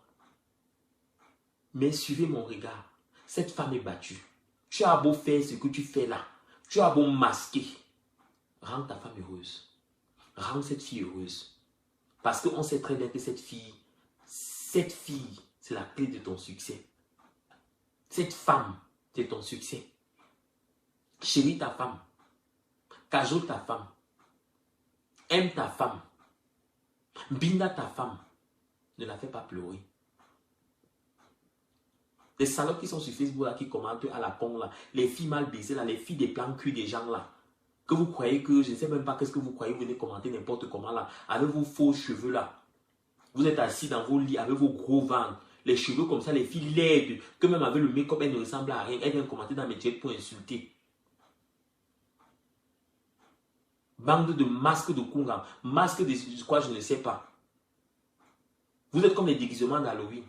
Mais suivez mon regard. Cette femme est battue. Tu as beau faire ce que tu fais là. Tu as beau masquer. Rends ta femme heureuse. Rends cette fille heureuse. Parce qu'on sait très bien que cette fille, c'est la clé de ton succès. Cette femme, c'est ton succès. Chéris ta femme, cajole ta femme, aime ta femme, binda ta femme, ne la fais pas pleurer. Les salopes qui sont sur Facebook là, qui commentent à la con là, les filles mal baisées là, les filles des plans cul des gens là, que vous croyez que, je ne sais même pas qu'est-ce que vous croyez, vous venez commenter n'importe comment là, avec vos faux cheveux là. Vous êtes assis dans vos lits avec vos gros ventres, les cheveux comme ça, les filles laides, que même avec le make-up, elles ne ressemblent à rien, elles viennent commenter dans mes chats pour insulter. Bande de masques de Kunga, masques de quoi je ne sais pas. Vous êtes comme les déguisements d'Halloween.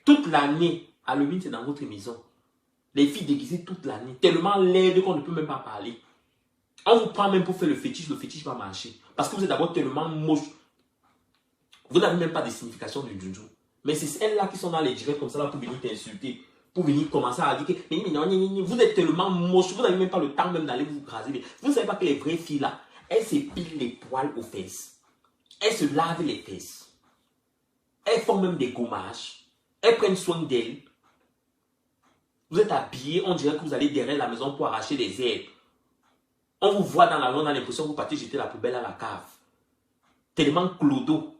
Toute l'année, Halloween, c'est dans votre maison. Les filles déguisées toute l'année. Tellement laide qu'on ne peut même pas parler. On vous prend même pour faire le fétiche va marcher. Parce que vous êtes d'abord tellement moche. Vous n'avez même pas de signification du juju. Mais c'est elles-là qui sont dans les directs comme ça là pour venir t'insulter. Pour venir commencer à dire que vous êtes tellement moche. Vous n'avez même pas le temps même d'aller vous raser. Vous ne savez pas que les vraies filles là, elles s'épilent les poils aux fesses. Elles se lavent les fesses. Elles font même des gommages. Elles prennent soin d'elles. Vous êtes habillés, on dirait que vous allez derrière la maison pour arracher des herbes. On vous voit dans la rue, on a l'impression que vous partez jeter la poubelle à la cave. Tellement clodo.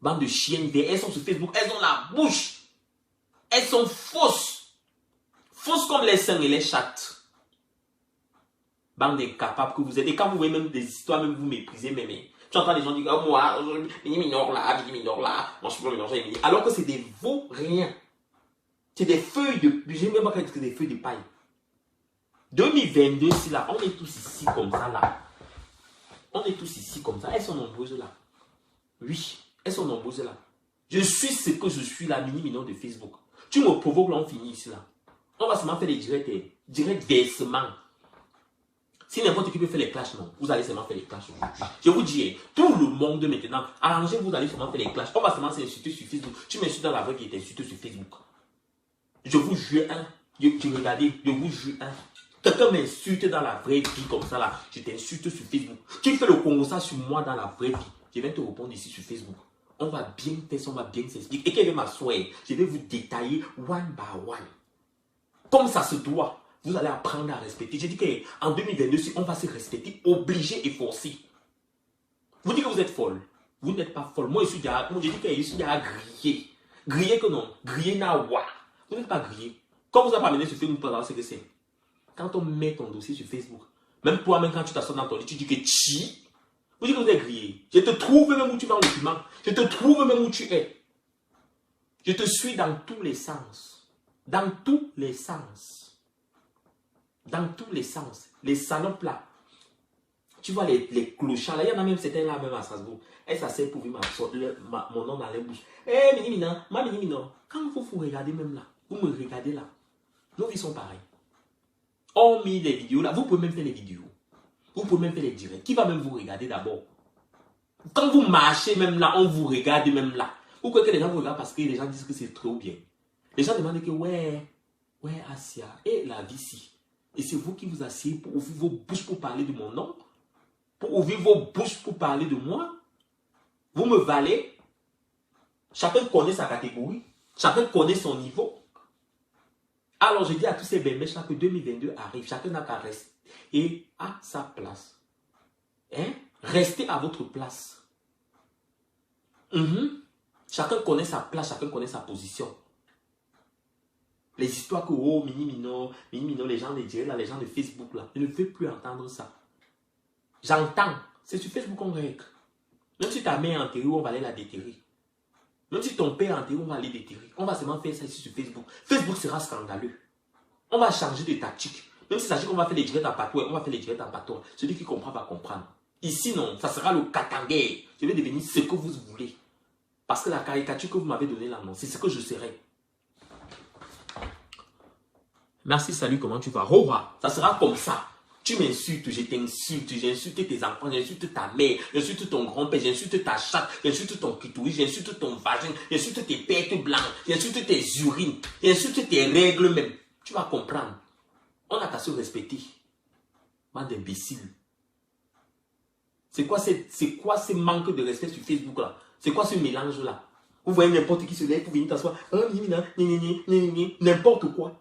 Bande de chiennes vertes. Elles sont sur Facebook, elles ont la bouche. Elles sont fausses. Fausses comme les seins et les chattes. Bande d'incapables que vous êtes. Et quand vous voyez même des histoires, même vous méprisez, même. Tu entends les gens dire, oh, moi, mini minor là, moi je suis pas minor, alors que c'est des veaux rien. C'est des feuilles de... J'ai même pas cru que c'est des feuilles de paille. 2022, ici là, on est tous ici comme ça là. On est tous ici comme ça. Elles sont nombreuses là. Oui, elles sont nombreuses là. Je suis ce que je suis là, mini minor de Facebook. Tu me provoques là, on finit ici là. On va seulement faire les directs versement. Si n'importe qui peut faire les clashs, non. Vous allez seulement faire les clashs. Je vous dis, tout le monde maintenant, arrangez, vous allez seulement faire les clashs. On va seulement s'insulter sur Facebook. Tu m'insultes dans la vraie qui est insulté sur Facebook. Je vous jure, regardez, je vous jure, quelqu'un m'insulte dans la vraie vie comme ça là, je t'insulte sur Facebook. Tu fais le Congo ça sur moi dans la vraie vie, je vais te répondre ici sur Facebook. On va bien tester, on va bien s'expliquer. Et qu'elle va m'asseoir, je vais vous détailler one by one. Comme ça se doit, vous allez apprendre à respecter. J'ai dit qu'en 2022, si on va se respecter, obligé et forcé. Vous dites que vous êtes folle. Vous n'êtes pas folle. Moi, je suis déjà, j'ai dit que je suis déjà grillé. Grillé que non, grillé n'a wa. Vous n'êtes pas grillé. Quand vous avez pas amené sur Facebook, vous savez ce que c'est. Quand on met ton dossier sur Facebook, même toi-même quand tu t'assois dans ton lit, tu dis que chi, vous dites que vous êtes grillé. Je te trouve même où tu vas en document. Je te trouve même où tu es. Je te suis dans tous les sens. Dans tous les sens. Dans tous les sens. Les salopes là. Tu vois les clochards là. Il y en a même certains là même à Strasbourg. Elles s'asseyent pour vivre mon nom dans les bouches. Eh, mini mina, ma mini mina. Quand vous regardez même là, vous me regardez là. Nos vies sont pareilles. Hormis les vidéos là, vous pouvez même faire les vidéos. Vous pouvez même faire les directs. Qui va même vous regarder d'abord? Quand vous marchez même là, on vous regarde même là. Vous croyez que les gens vous regardent parce que les gens disent que c'est trop bien. Les gens demandent que ouais, Asia, et la vie si. Et c'est vous qui vous asseyez pour ouvrir vos bouches pour parler de mon nom? Pour ouvrir vos bouches pour parler de moi? Vous me valez? Chacun connaît sa catégorie. Chacun connaît son niveau. Alors je dis à tous ces bébés là que 2022 arrive. Chacun n'a qu'à rester et à sa place. Hein? Restez à votre place. Chacun connaît sa place, chacun connaît sa position. Les histoires que, oh, mini mino, les gens les gens de Facebook là, je ne veux plus entendre ça. J'entends, c'est sur Facebook qu'on règle. Même si ta mère est enterrée, on va aller la déterrer. Même si ton père est enterré, on va aller déterrer. On va seulement faire ça ici sur Facebook. Facebook sera scandaleux. On va changer de tactique. Même si ça dit qu'on va faire les directs en patois, on va faire les directs en patois. Celui qui comprend va comprendre. Ici, non, ça sera le katangé. Je vais devenir ce que vous voulez. Parce que la caricature que vous m'avez donnée là, non, c'est ce que je serai. Merci, salut, comment tu vas? Roha, ça sera comme ça. Tu m'insultes, je t'insulte, j'insulte tes enfants, j'insulte ta mère, j'insulte ton grand-père, j'insulte ta chatte, j'insulte ton clitoris, j'insulte ton vagin, j'insulte tes pertes blanches, j'insulte tes urines, j'insulte tes règles même. Tu vas comprendre. On n'a qu'à se respecter. Bande d'imbéciles. C'est quoi ce manque de respect sur Facebook là? C'est quoi ce mélange là? Vous voyez n'importe qui se lève pour venir t'asseoir. N'importe quoi.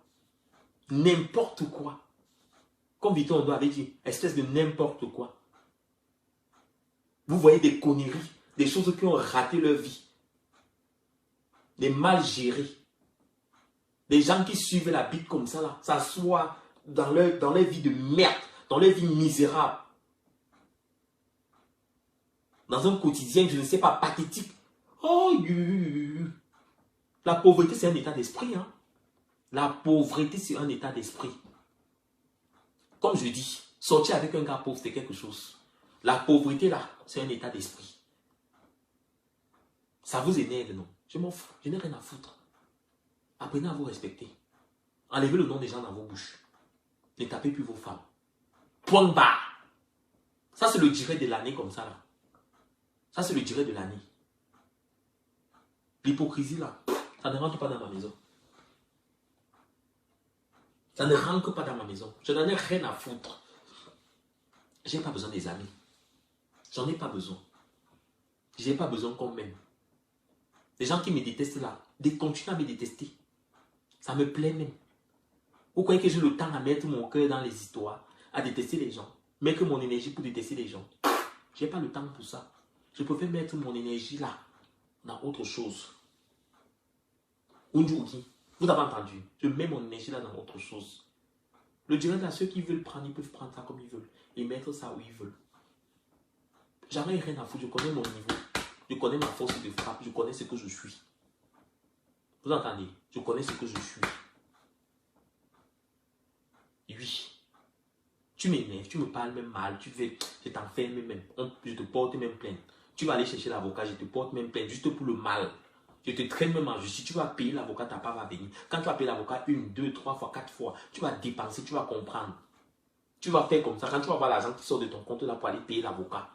N'importe quoi. Comme Victor Ondo avait dit, espèce de n'importe quoi. Vous voyez des conneries, des choses qui ont raté leur vie. Des mal gérés. Des gens qui suivent la bite comme ça là, s'assoient dans leur vie de merde, dans leur vie misérable. Dans un quotidien, je ne sais pas, pathétique. Oh, la pauvreté, c'est un état d'esprit. Hein? La pauvreté, c'est un état d'esprit. Comme je dis, sortir avec un gars pauvre, c'est quelque chose. La pauvreté, là, c'est un état d'esprit. Ça vous énerve, non? Je m'en fous, je n'ai rien à foutre. Apprenez à vous respecter. Enlevez le nom des gens dans vos bouches. Ne tapez plus vos femmes. Point barre. Ça, c'est le direct de l'année comme ça, là. Ça, c'est le direct de l'année. L'hypocrisie, là, ça ne rentre pas dans ma maison. Ça ne rentre pas dans ma maison. Je n'en ai rien à foutre. Je n'ai pas besoin des amis. J'en ai pas besoin. Je n'ai pas besoin qu'on m'aime. Les gens qui me détestent là, continuent à me détester. Ça me plaît même. Vous croyez que j'ai le temps à mettre mon cœur dans les histoires, à détester les gens, mettre mon énergie pour détester les gens? Je n'ai pas le temps pour ça. Je préfère mettre mon énergie là, dans autre chose. Unjuki, vous avez entendu? Je mets mon énergie là dans autre chose. Le direct à ceux qui veulent prendre, ils peuvent prendre ça comme ils veulent et mettre ça où ils veulent. J'en ai rien à foutre, je connais mon niveau. Je connais ma force de frappe, je connais ce que je suis. Vous entendez? Je connais ce que je suis. Oui. Tu m'énerves, tu me parles même mal, tu fais, je t'enferme même, je te porte même plainte. Tu vas aller chercher l'avocat, je te porte même plainte, juste pour le mal. Je te traîne même en justice, tu vas payer l'avocat, ta part va venir. Quand tu vas payer l'avocat 1, 2, 3 fois, 4 fois, tu vas dépenser, tu vas comprendre. Tu vas faire comme ça, quand tu vas voir l'argent qui sort de ton compte là pour aller payer l'avocat,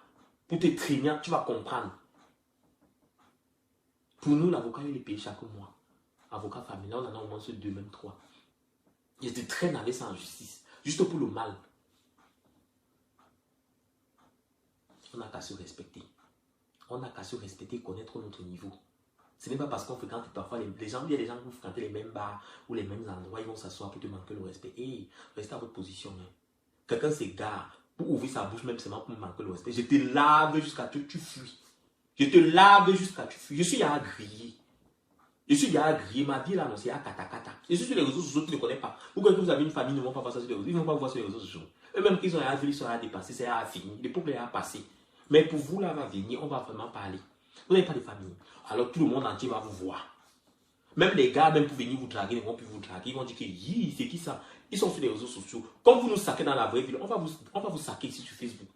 pour te traîner, tu vas comprendre. Pour nous, l'avocat, il est payé chaque mois. Avocat familial, on en a au moins 2, même 3. Je te traîne avec ça en justice, juste pour le mal. On n'a qu'à se respecter. On n'a qu'à se respecter et connaître notre niveau. Ce n'est pas parce qu'on fréquente parfois les gens, il y a des gens qui vous fréquentez les mêmes bars ou les mêmes endroits, ils vont s'asseoir pour te manquer le respect. Et restez à votre position. Hein. Quelqu'un s'égare pour ouvrir sa bouche même seulement pour me manquer le respect. Je te lave jusqu'à ce que tu fuis. Je te lave jusqu'à ce que tu fuis. Je suis à griller. Je suis à griller. Ma vie là, non, c'est à katakata. Je suis sur les réseaux sociaux, tu ne connais pas. Ou quand vous avez une famille, ils ne vont pas voir ça sur les réseaux. Ils ne vont pas voir sur les réseaux sociaux. Eux-mêmes, qu'ils ont à vivre, ils sont à dépasser, c'est à finir. Les peuples à passer. Mais pour vous, là, va venir, on va vraiment parler. Vous n'avez pas de famille. Alors tout le monde entier va vous voir. Même les gars, même pour venir vous draguer, ne vont plus vous draguer. Ils vont dire que c'est qui ça? Ils sont sur les réseaux sociaux. Comme vous nous saquez dans la vraie vie, on va vous saquer ici sur Facebook.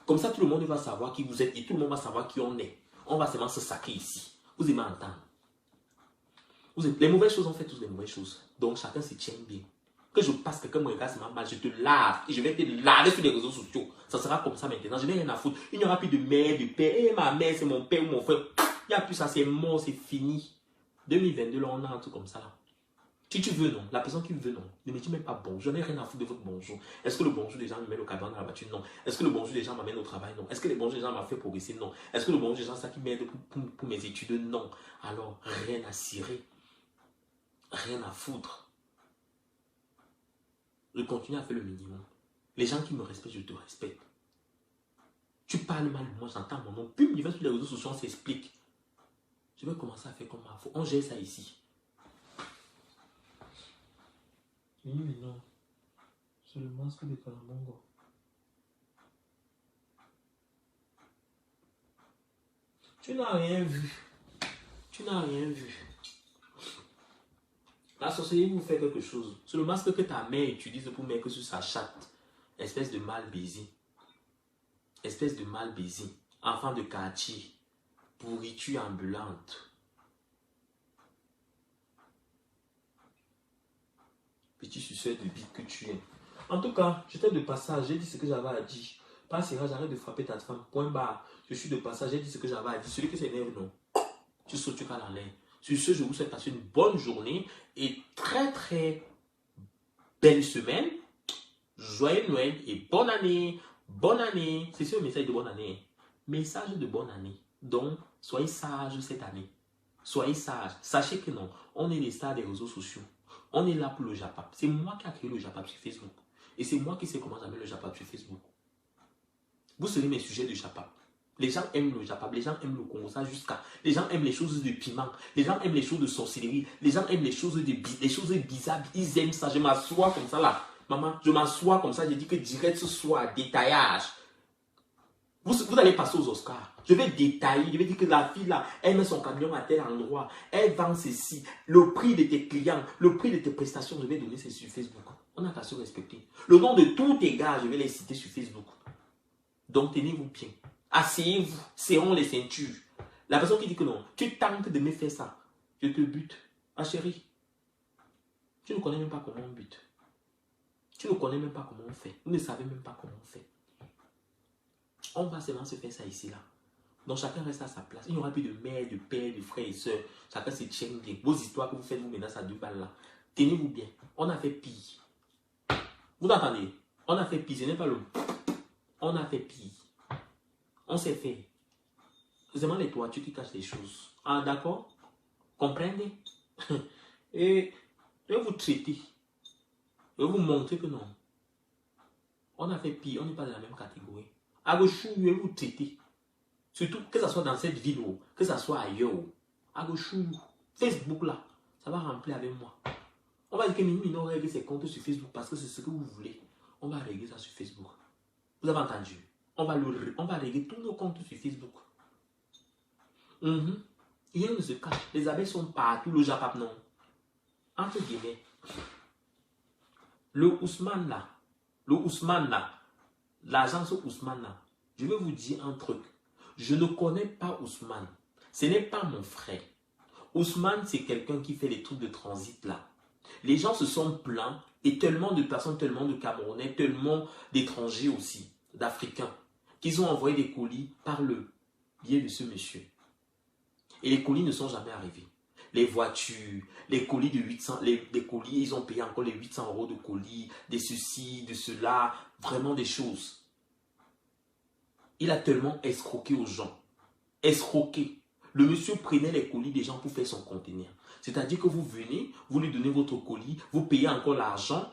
Comme ça, tout le monde va savoir qui vous êtes et tout le monde va savoir qui on est. On va seulement se saquer ici. Vous aimez entendre. Les mauvaises choses, on fait tous les mauvaises choses. Donc chacun se tient bien. Que je passe, quelqu'un me regarde mal, je te lave et je vais te laver sur les réseaux sociaux. Ça sera comme ça maintenant. Je n'ai rien à foutre. Il n'y aura plus de mère, de père. Et ma mère, c'est mon père ou mon frère. Il n'y a plus ça, c'est mort, c'est fini. 2022, là, on a un truc comme ça. Là. Si tu veux, non. La personne qui veut, non. Ne me dis même pas bonjour. Je n'ai rien à foutre de votre bonjour. Est-ce que le bonjour des gens me met au cadran dans la voiture? Non. Est-ce que le bonjour des gens m'amène au travail? Non. Est-ce que le bonjour des gens m'a fait progresser? Non. Est-ce que le bonjour des gens, c'est ça qui m'aide pour mes études? Non. Alors, rien à cirer. Rien à foutre. Je continue à faire le minimum. Les gens qui me respectent, je te respecte. Tu parles mal, moi j'entends mon nom. Puis il va sur les réseaux sociaux, on s'explique. Je vais commencer à faire comme il faut. On gère ça ici. Oui, mais non. C'est le masque de Kalamongo. Tu n'as rien vu. Tu n'as rien vu. La sorcellerie vous fait quelque chose. C'est le masque que ta mère utilise pour mettre sur sa chatte. Espèce de mal baisé. Espèce de mal baisé. Enfant de quartier. Pourriture ambulante. Petit suceur de bite que tu es. En tout cas, j'étais de passage. J'ai dit ce que j'avais à dire. Pas si j'arrête de frapper ta femme. Point barre. Je suis de passage. J'ai dit ce que j'avais à dire. Celui qui s'énerve, non. Tu sautes, tu cales en l'air. Sur ce, je vous souhaite passer une bonne journée et très très belle semaine. Joyeux Noël et bonne année. Bonne année. C'est sûr, message de bonne année. Message de bonne année. Donc, soyez sages cette année. Soyez sages. Sachez que non, on est les stars des réseaux sociaux. On est là pour le Japap. C'est moi qui ai créé le Japap sur Facebook. Et c'est moi qui sais comment j'amène le Japap sur Facebook. Vous serez mes sujets de Japap. Les gens aiment le Japap, les gens aiment le Congo, ça jusqu'à. Les gens aiment les choses de piment, les gens aiment les choses de sorcellerie, les gens aiment les choses bizarres, ils aiment ça. Je m'assois comme ça là, maman, je m'assois comme ça, je dis que direct ce soir, détaillage. Vous allez passer aux Oscars. Je vais détailler, je vais dire que la fille là, elle met son camion à tel endroit, elle vend ceci, le prix de tes clients, le prix de tes prestations, je vais donner ça sur Facebook. On n'a qu'à se respecter. Le nom de tous tes gars, je vais les citer sur Facebook. Donc tenez-vous bien. Asseyez-vous, serrons les ceintures. La personne qui dit que non, tu tentes de me faire ça, je te bute. Ah chérie, tu ne connais même pas comment on bute. Tu ne connais même pas comment on fait. Vous ne savez même pas comment on fait. On va seulement se faire ça ici, là. Donc chacun reste à sa place. Il n'y aura plus de mère, de père, de frères et sœurs. Chacun se tient bien. Vos histoires que vous faites, vous menacez à 2 balles là. Tenez-vous bien. On a fait pire. Vous entendez? On a fait pire. Ce n'est pas le... On a fait pire. On s'est fait. C'est vraiment les toitures qui cachent les choses. Ah d'accord? Comprenez? Et je vais vous traiter. Je vais vous montrer que non. On a fait pire. On n'est pas dans la même catégorie. À gauche, je vais vous traiter. Surtout que ce soit dans cette ville ou que ce soit ailleurs. À gauche, Facebook là, ça va remplir avec moi. On va dire que Mimi Mino règle ses comptes sur Facebook parce que c'est ce que vous voulez. On va régler ça sur Facebook. Vous avez entendu? On va régler tous nos comptes sur Facebook. Rien ne se cache. Les abeilles sont partout. Le Japap non. Entre guillemets. Le Ousmane là, l'agence Ousmane là, je vais vous dire un truc. Je ne connais pas Ousmane. Ce n'est pas mon frère. Ousmane, c'est quelqu'un qui fait les trucs de transit là. Les gens se sont plaints et tellement de personnes, tellement de Camerounais, tellement d'étrangers aussi, d'Africains, qu'ils ont envoyé des colis par le biais de ce monsieur. Et les colis ne sont jamais arrivés. Les voitures, les colis de 800, les colis, ils ont payé encore les 800 € de colis, des ceci, de cela, vraiment des choses. Il a tellement escroqué aux gens. Escroqué. Le monsieur prenait les colis des gens pour faire son conteneur. C'est-à-dire que vous venez, vous lui donnez votre colis, vous payez encore l'argent.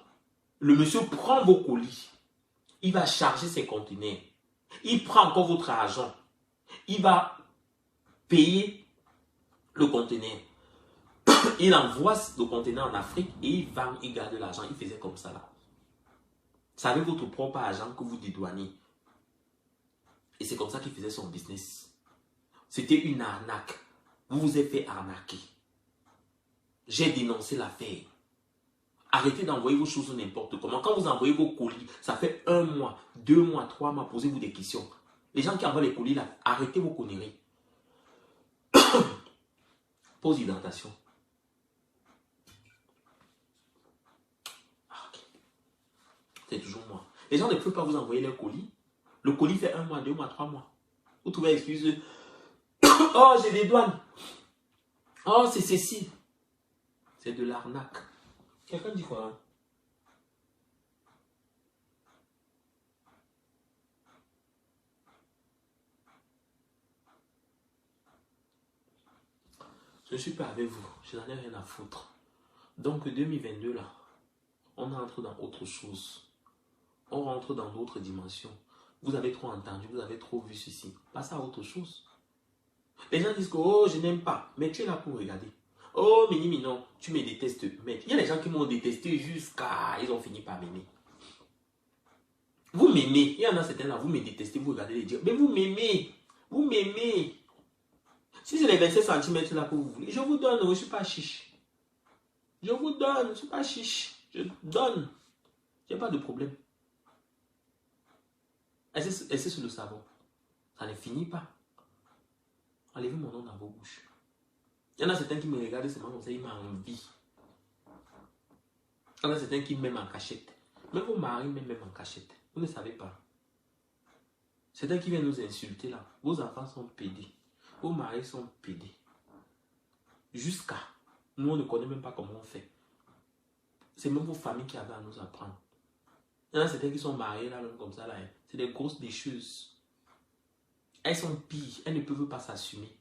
Le monsieur prend vos colis. Il va charger ses conteneurs. Il prend encore votre argent. Il va payer le conteneur. Il envoie le conteneur en Afrique et il vend, il garde l'argent. Il faisait comme ça là. C'est avec votre propre argent que vous dédouanez. Et c'est comme ça qu'il faisait son business. C'était une arnaque. Vous vous êtes fait arnaquer. J'ai dénoncé l'affaire. Arrêtez d'envoyer vos choses n'importe comment. Quand vous envoyez vos colis, ça fait 1 mois, 2 mois, 3 mois, posez-vous des questions. Les gens qui envoient les colis là, arrêtez vos conneries. Pause d'hydratation. Okay. C'est toujours moi. Les gens ne peuvent pas vous envoyer leur colis. Le colis fait 1 mois, 2 mois, 3 mois. Vous trouvez excuse. Oh, j'ai des douanes. Oh, c'est ceci. C'est de l'arnaque. Quelqu'un dit quoi? Hein? Je ne suis pas avec vous. Je n'en ai rien à foutre. Donc 2022 là, on entre dans autre chose. On rentre dans d'autres dimensions. Vous avez trop entendu, vous avez trop vu ceci. Passez à autre chose. Les gens disent que oh, je n'aime pas. Mais tu es là pour regarder. Oh, Mini, non, tu me détestes. Mais il y a des gens qui m'ont détesté jusqu'à... Ils ont fini par m'aimer. Vous m'aimez. Il y en a certains là, vous me détestez, vous regardez les dire. Mais vous m'aimez. Vous m'aimez. Si c'est les 27 cm là que vous voulez, je vous donne. Je ne suis pas chiche. Je vous donne. Je ne suis pas chiche. Je donne. Il n'y a pas de problème. Est-ce sur le savon? Ça ne finit pas. Enlevez mon nom dans vos bouches. Il y en a certains qui me regardent seulement comme ça, ils m'ont envie. Il y en a certains qui m'aiment en cachette. Même vos maris m'aiment en cachette. Vous ne savez pas. Certains qui viennent nous insulter là. Vos enfants sont pédés. Vos maris sont pédés. Jusqu'à. Nous, on ne connaît même pas comment on fait. C'est même vos familles qui avaient à nous apprendre. Il y en a certains qui sont mariés là, comme ça là. C'est des grosses décheuses. Elles sont pires. Elles ne peuvent pas s'assumer.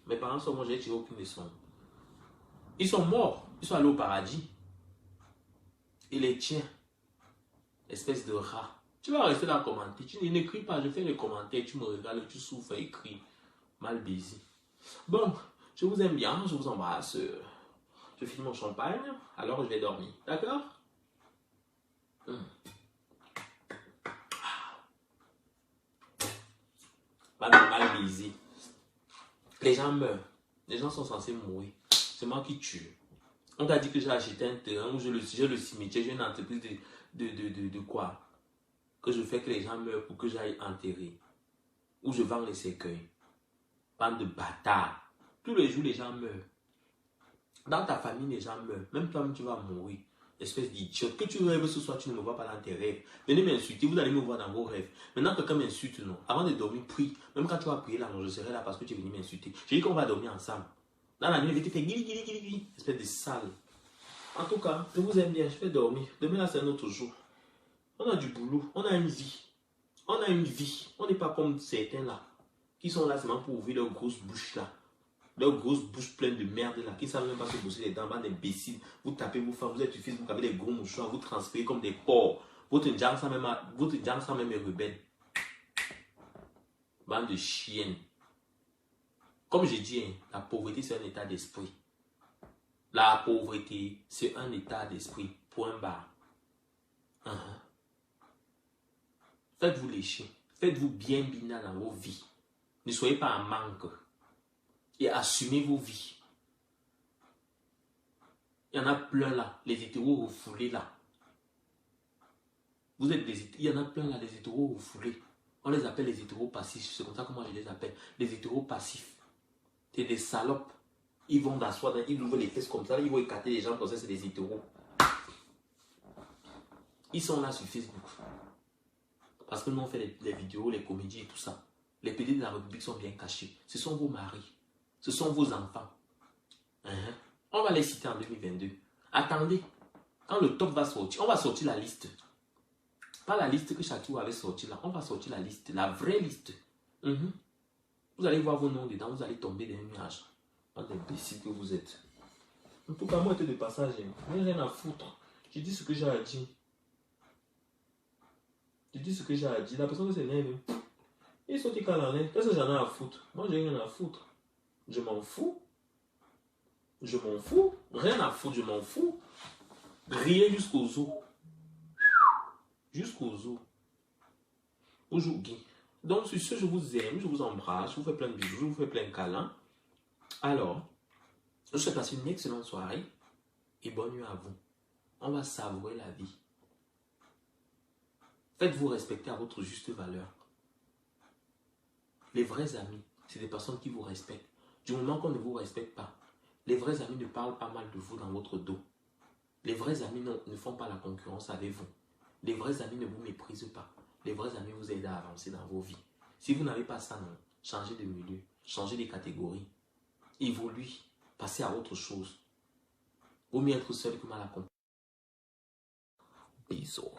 Mes parents sont morts, j'ai tiré aucune leçon. Ils sont morts. Ils sont allés au paradis. Et les tiens, espèce de rat. Tu vas rester là à commenter. Tu n'écris pas, je fais les commentaires. Tu me regardes, tu souffres, écris. Mal baisé. Bon, je vous aime bien, je vous embrasse. Je finis mon champagne, alors je vais dormir. D'accord? Mal baisé. Les gens meurent. Les gens sont censés mourir. C'est moi qui tue. On t'a dit que j'ai acheté un terrain où j'ai le cimetière, j'ai une entreprise de quoi? Que je fais que les gens meurent pour que j'aille enterrer. Ou je vends les cercueils. Bande de bâtards. Tous les jours, les gens meurent. Dans ta famille, les gens meurent. Même toi, tu vas mourir. Espèce d'idiote. Que tu rêves ce soir, tu ne me vois pas dans tes rêves. Venez m'insulter, vous allez me voir dans vos rêves. Maintenant, quelqu'un m'insulte, non. Avant de dormir, prie. Même quand tu vas prier là, non, je serai là parce que tu es venu m'insulter. J'ai dit qu'on va dormir ensemble. Dans la nuit, je vais te faire guili, guili, guili, guili. Espèce de sale. En tout cas, je vous aime bien, je vais dormir. Demain, là, c'est un autre jour. On a du boulot, on a une vie. On a une vie. On n'est pas comme certains là, qui sont là seulement pour ouvrir leur grosse bouche là. Leur grosse bouche pleine de merde là, qui ne savent même pas se bosser les dents, bande d'imbéciles. Vous tapez vos femmes, vous êtes sur Facebook avec des gros mouchoirs, vous transférez comme des porcs. Votre gang sans même est rebelle. Bande de chiennes. Comme j'ai dit, hein, la pauvreté c'est un état d'esprit. La pauvreté c'est un état d'esprit. Point barre. Faites-vous lécher. Faites-vous bien bina dans vos vies. Ne soyez pas en manque. Et assumez vos vies. Il y en a plein là. Les hétéros refoulés là. Vous êtes des hétéros. Il y en a plein là, les hétéros refoulés. On les appelle les hétéros passifs. C'est comme ça que moi je les appelle. Les hétéros passifs. C'est des salopes. Ils vont d'asseoir, ils ouvrent les fesses comme ça. Ils vont écarter les gens comme ça. C'est des hétéros. Ils sont là sur Facebook. Parce que nous on fait les vidéos, les comédies et tout ça. Les PD de la République sont bien cachés. Ce sont vos maris. Ce sont vos enfants. On va les citer en 2022. Attendez. Quand le top va sortir, on va sortir la liste. Pas la liste que Chatou avait sorti là. On va sortir la liste. La vraie liste. Vous allez voir vos noms dedans. Vous allez tomber dans un nuage. Pas d'imbécile que vous êtes. En tout cas, moi, j'étais de passage. Moi, j'ai rien à foutre. J'ai dit ce que j'ai à dire. J'ai dit ce que j'ai à dire. La personne qui s'énerve. Il saute quand la l'air. Qu'est-ce que j'en ai à foutre? Moi, j'ai rien à foutre. Je m'en fous. Je m'en fous. Rien à foutre, je m'en fous. Riez jusqu'aux os. Jusqu'aux os. Aujourd'hui. Donc, sur ce, je vous aime, je vous embrasse, je vous fais plein de bisous, je vous fais plein de câlins. Alors, je vous souhaite passer une excellente soirée et bonne nuit à vous. On va savourer la vie. Faites-vous respecter à votre juste valeur. Les vrais amis, c'est des personnes qui vous respectent. Du moment qu'on ne vous respecte pas, les vrais amis ne parlent pas mal de vous dans votre dos. Les vrais amis ne font pas la concurrence avec vous. Les vrais amis ne vous méprisent pas. Les vrais amis vous aident à avancer dans vos vies. Si vous n'avez pas ça, non, changez de milieu, changez de catégorie, évoluez, passez à autre chose. Vaut mieux être seul que mal accompagné. Bisous.